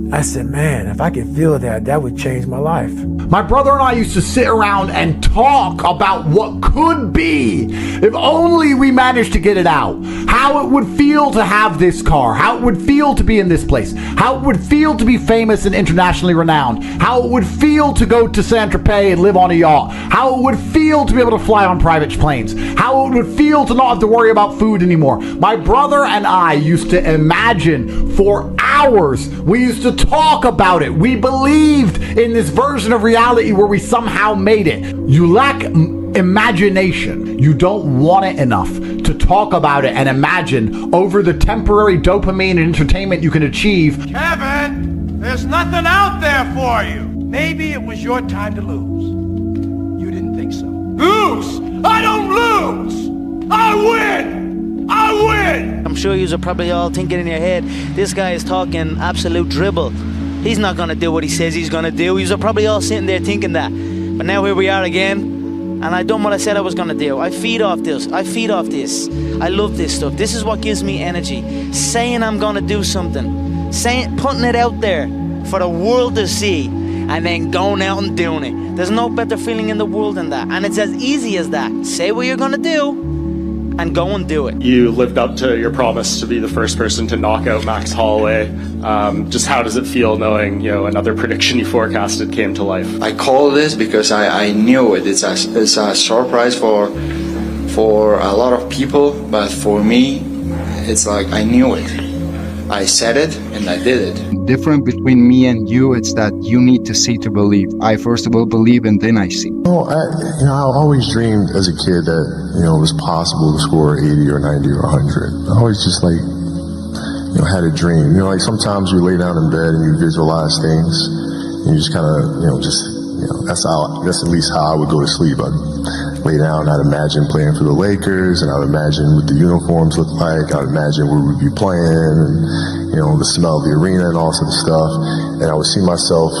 I said, man, if I could feel that, that would change my life. My brother and I used to sit around and talk about what could be if only we managed to get it out. How it would feel to have this car, how it would feel to be in this place, how it would feel to be famous and internationally renowned, how it would feel to go to Saint-Tropez and live on a yacht, how it would feel to be able to fly on private planes, how it would feel to not have to worry about food anymore. My brother and I used to imagine for hours. We used to talk about it. We believed in this version of reality where we somehow made it. You lack imagination. You don't want it enough to talk about it and imagine over the temporary dopamine and entertainment you can achieve. Kevin, there's nothing out there for you. Maybe it was your time to lose. You didn't think so. Lose? I don't lose! I win! I win! I'm sure you're probably all thinking in your head, this guy is talking absolute dribble. He's not going to do what he says he's going to do. You're probably all sitting there thinking that. But now here we are again, and I done what I said I was going to do. I feed off this. I love this stuff. This is what gives me energy. Saying I'm going to do something. Putting it out there for the world to see, and then going out and doing it. There's no better feeling in the world than that. And it's as easy as that. Say what you're going to do, and go and do it. You lived up to your promise to be the first person to knock out Max Holloway. Just how does it feel knowing, another prediction you forecasted came to life? I call this because I knew it. It's a surprise for a lot of people, but for me, it's like I knew it. I said it and I did it. Different between me and you, it's that you need to see to believe. I first of all believe and then I see. I always dreamed as a kid that, it was possible to score 80 or 90 or 100. I always just had a dream. Sometimes you lay down in bed and you visualize things and you just kind of, that's at least how I would go to sleep. I'd lay down, I'd imagine playing for the Lakers, and I'd imagine what the uniforms look like, I'd imagine where we'd be playing, and, the smell of the arena and all sort of stuff, and I would see myself,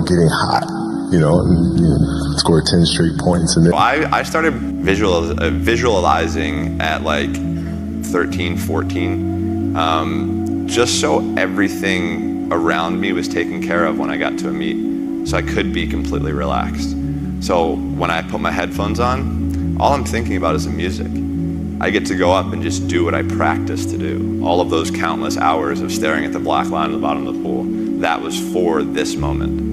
getting hot, and score 10 straight points. And then I started visualizing at 13, 14, just so everything around me was taken care of when I got to a meet, so I could be completely relaxed. So when I put my headphones on, all I'm thinking about is the music. I get to go up and just do what I practiced to do. All of those countless hours of staring at the black line at the bottom of the pool, that was for this moment.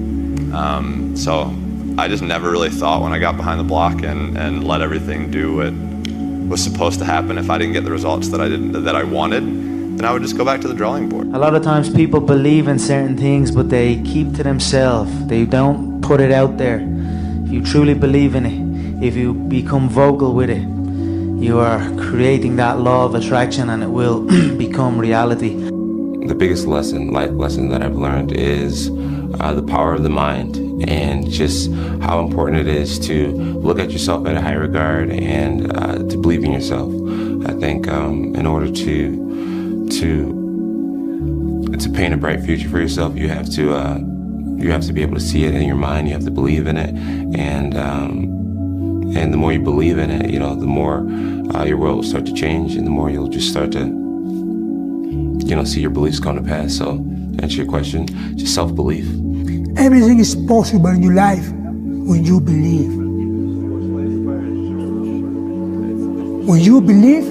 So I just never really thought when I got behind the block and let everything do what was supposed to happen. If I didn't get the results that I wanted, then I would just go back to the drawing board. A lot of times people believe in certain things, but they keep to themselves. They don't put it out there. If you truly believe in it, if you become vocal with it, you are creating that law of attraction and it will become reality. The biggest life lesson that I've learned is the power of the mind and just how important it is to look at yourself at a high regard and to believe in yourself. I think in order to paint a bright future for yourself, you have to be able to see it in your mind. You have to believe in it, and the more you believe in it, the more your world will start to change, and the more you'll just start to, see your beliefs come to pass. So, to answer your question, just self-belief. Everything is possible in your life when you believe. When you believe,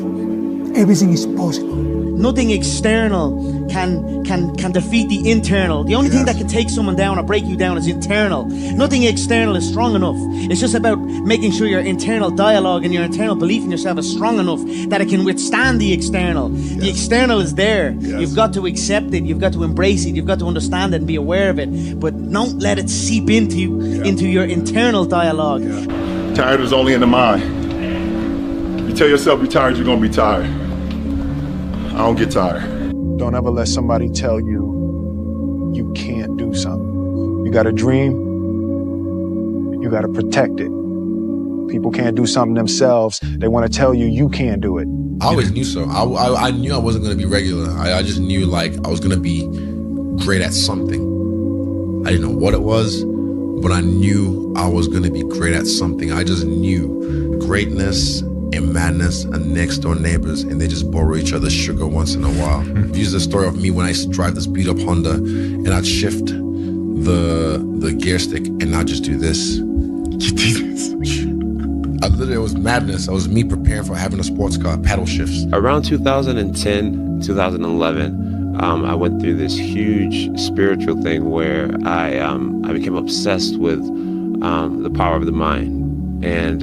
everything is possible. Nothing external can defeat the internal. The only thing that can take someone down or break you down is internal. Nothing external is strong enough. It's just about making sure your internal dialogue and your internal belief in yourself is strong enough that it can withstand the external. Yes. The external is there. Yes. You've got to accept it. You've got to embrace it. You've got to understand it and be aware of it. But don't let it seep into your internal dialogue. Yeah. Tired is only in the mind. You tell yourself you're tired, you're going to be tired. I don't get tired. Don't ever let somebody tell you you can't do something. You got a dream, you got to protect it. People can't do something themselves. They want to tell you you can't do it. I always knew so. I knew I wasn't going to be regular. I just knew like I was going to be great at something. I didn't know what it was, but I knew I was going to be great at something. I just knew greatness and madness are next door neighbors, and they just borrow each other's sugar once in a while. Use the story of me when I used to drive this beat up Honda, and I'd shift the gear stick, and I'd just do this. It was madness. It was me preparing for having a sports car, paddle shifts. Around 2010, 2011, I went through this huge spiritual thing where I became obsessed with the power of the mind, and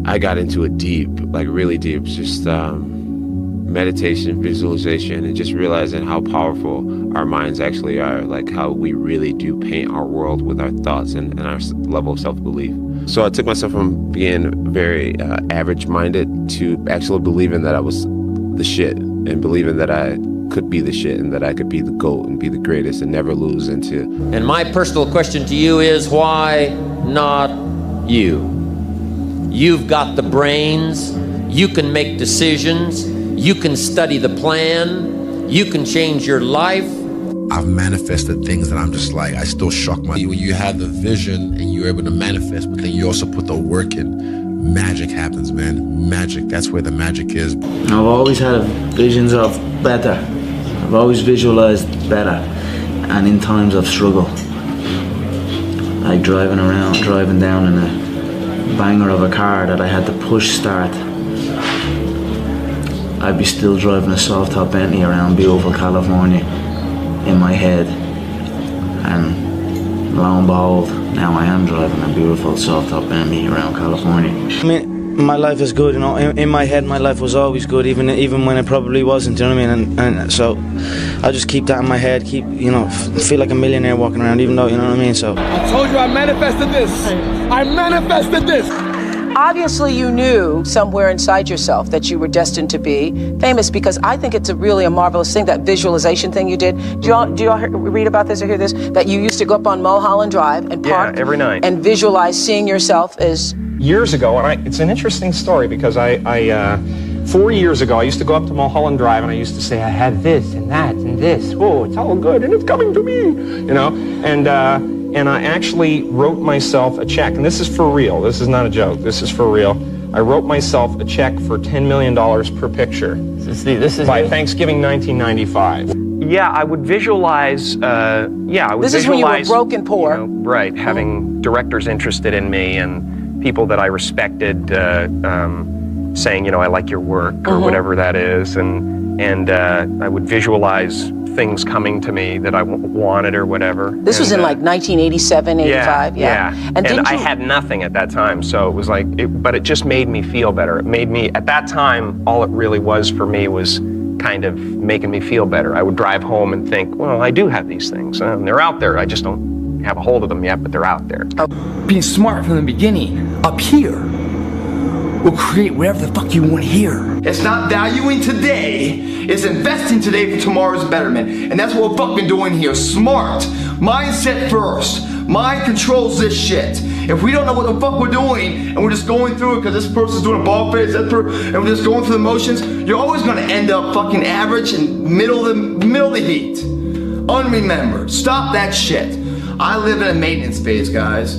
I got into it deep, like really deep, just meditation, visualization, and just realizing how powerful our minds actually are, like how we really do paint our world with our thoughts and our level of self-belief. So I took myself from being very average-minded to actually believing that I was the shit, and believing that I could be the shit, and that I could be the GOAT and be the greatest and never lose into. And my personal question to you is, why not you? You've got the brains, you can make decisions, you can study the plan, you can change your life. I've manifested things that I'm just like, I still shock myself. When you have the vision and you're able to manifest, but then you also put the work in, magic happens, man. Magic, that's where the magic is. I've always had visions of better. I've always visualized better, and in times of struggle. Like driving down in a banger of a car that I had to push start, I'd be still driving a soft top Bentley around beautiful California in my head, and lo and behold, now I am driving a beautiful soft top Bentley around California. I mean, my life is good, you know. In my head, my life was always good, even when it probably wasn't. You know what I mean? And so I just keep that in my head. Feel like a millionaire walking around, even though, you know what I mean. So I told you I manifested this. I manifested this. Obviously, you knew somewhere inside yourself that you were destined to be famous, because I think it's really a marvelous thing, that visualization thing you did. Do y'all read about this or hear this? That you used to go up on Mulholland Drive and park every night and visualize seeing yourself as... Years ago, and it's an interesting story, because I 4 years ago, I used to go up to Mulholland Drive and I used to say, I had this and that and this. Oh, it's all good and it's coming to me, you know? And I actually wrote myself a check, and this is for real. This is not a joke. This is for real. I wrote myself a check for $10 million per picture. This is by Thanksgiving 1995. Yeah, I would visualize. This is when you were broke and poor. You know, right, having directors interested in me and people that I respected saying, you know, I like your work or whatever that is, and I would visualize things coming to me that I wanted or whatever. This was in like 1987, 85, yeah. And I had nothing at that time, so it was like, but it just made me feel better. It made me, at that time, all it really was for me was kind of making me feel better. I would drive home and think, well, I do have these things, and they're out there. I just don't have a hold of them yet, but they're out there. Being smart from the beginning, up here, will create whatever the fuck you want here. It's not valuing today, it's investing today for tomorrow's betterment. And that's what we're fucking doing here. Smart. Mindset first. Mind controls this shit. If we don't know what the fuck we're doing, and we're just going through it because this person's doing a ball face, and we're just going through the motions, you're always gonna end up fucking average and middle of the heat. Unremembered. Stop that shit. I live in a maintenance phase, guys.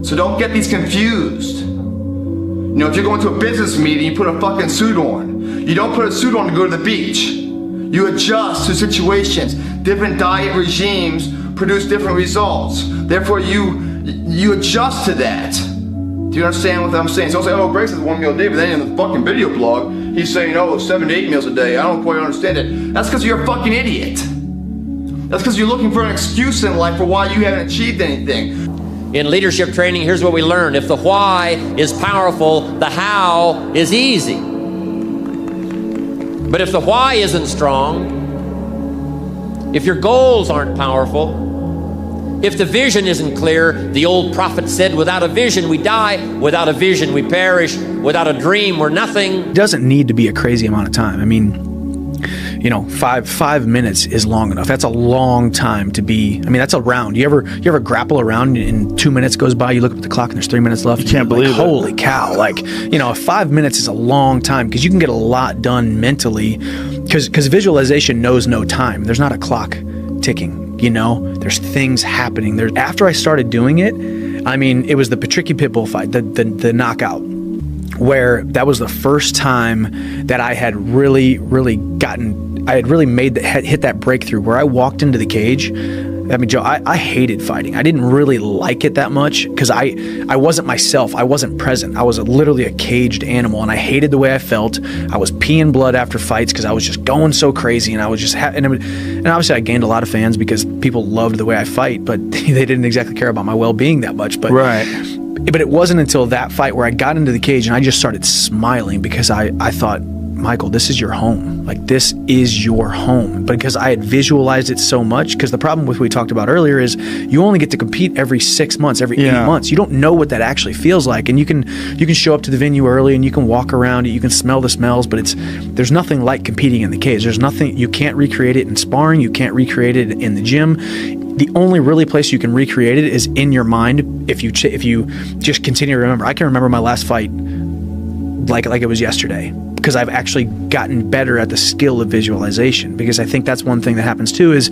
So don't get these confused. You know, if you're going to a business meeting, you put a fucking suit on. You don't put a suit on to go to the beach. You adjust to situations. Different diet regimes produce different results. Therefore, you adjust to that. Do you understand what I'm saying? So I'll say, oh, Greg says 1 meal a day, but then in the fucking video blog, he's saying, oh, 7 to 8 meals a day. I don't quite understand it. That's because you're a fucking idiot. That's because you're looking for an excuse in life for why you haven't achieved anything. In leadership training, here's what we learned. If the why is powerful, the how is easy. But if the why isn't strong, if your goals aren't powerful, if the vision isn't clear, the old prophet said, without a vision we die, without a vision we perish, without a dream we're nothing. It doesn't need to be a crazy amount of time. I mean, you know, five minutes is long enough. That's a long time to be. I mean, that's a round. You ever grapple around and 2 minutes goes by, you look at the clock and there's 3 minutes left. You can't believe it. Holy cow. Like, you know, 5 minutes is a long time because you can get a lot done mentally because visualization knows no time. There's not a clock ticking, you know, there's things happening there. After I started doing it, I mean, it was the Patricky Pitbull fight, the knockout, where that was the first time that I had really hit that breakthrough where I walked into the cage. I mean, Joe, I hated fighting. I didn't really like it that much because I wasn't myself. I wasn't present. I was literally a caged animal, and I hated the way I felt. I was peeing blood after fights because I was just going so crazy, and I was just and obviously I gained a lot of fans because people loved the way I fight, but they didn't exactly care about my well-being that much. But But it wasn't until that fight where I got into the cage and I just started smiling because I thought, Michael, this is your home. Like, this is your home. But because I had visualized it so much, because the problem with what we talked about earlier is you only get to compete every 6 months, every 8 months. You don't know what that actually feels like. And you can show up to the venue early and you can walk around it, you can smell the smells, but there's nothing like competing in the cage. There's nothing, you can't recreate it in sparring, you can't recreate it in the gym. The only really place you can recreate it is in your mind if you just continue to remember. I can remember my last fight like it was yesterday, because I've actually gotten better at the skill of visualization. Because I think that's one thing that happens too is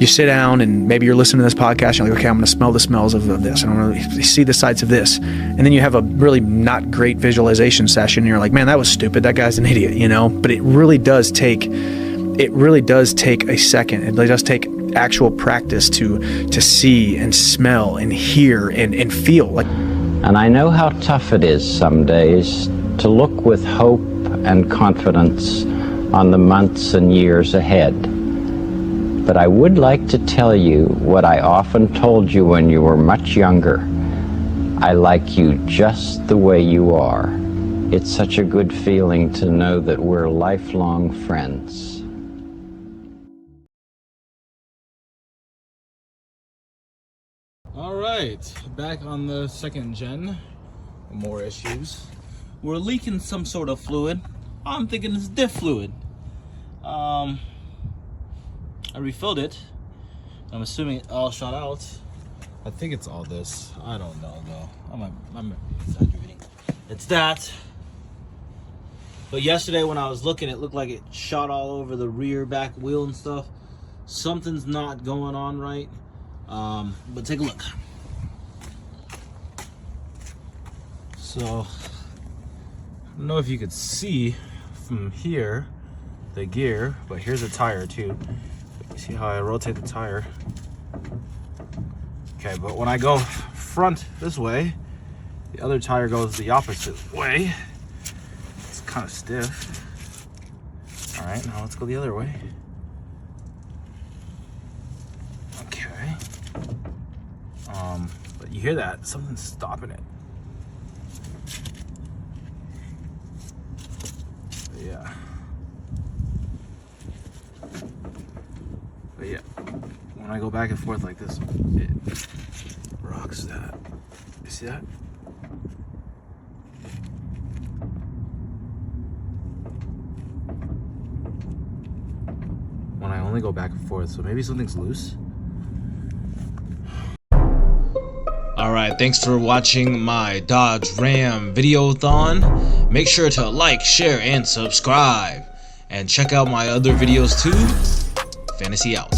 you sit down and maybe you're listening to this podcast and you're like, okay, I'm going to smell the smells of this, and I'm going to see the sights of this, and then you have a really not great visualization session and you're like, man, that was stupid, that guy's an idiot, you know. But it really does take a second. It really does take actual practice to see and smell and hear and feel like. And I know how tough it is some days to look with hope and confidence on the months and years ahead. But I would like to tell you what I often told you when you were much younger. I like you just the way you are. It's such a good feeling to know that we're lifelong friends. Alright, back on the second gen. More issues. We're leaking some sort of fluid. I'm thinking it's diff fluid. I refilled it. I'm assuming it all shot out. I think it's all this. I don't know though. I'm exaggerating. It's that. But yesterday when I was looking, it looked like it shot all over the rear back wheel and stuff. Something's not going on right. But take a look. So I don't know if you could see from here the gear, but here's a tire too. You see how I rotate the tire? Okay, but when I go front this way, the other tire goes the opposite way. It's kind of stiff. All right, now let's go the other way. Okay. But you hear that? Something's stopping it. But yeah, when I go back and forth like this, it rocks that. You see that? When I only go back and forth, so maybe something's loose. Alright, thanks for watching my Dodge Ram videothon. Make sure to like, share, and subscribe. And check out my other videos too. Fantasy out.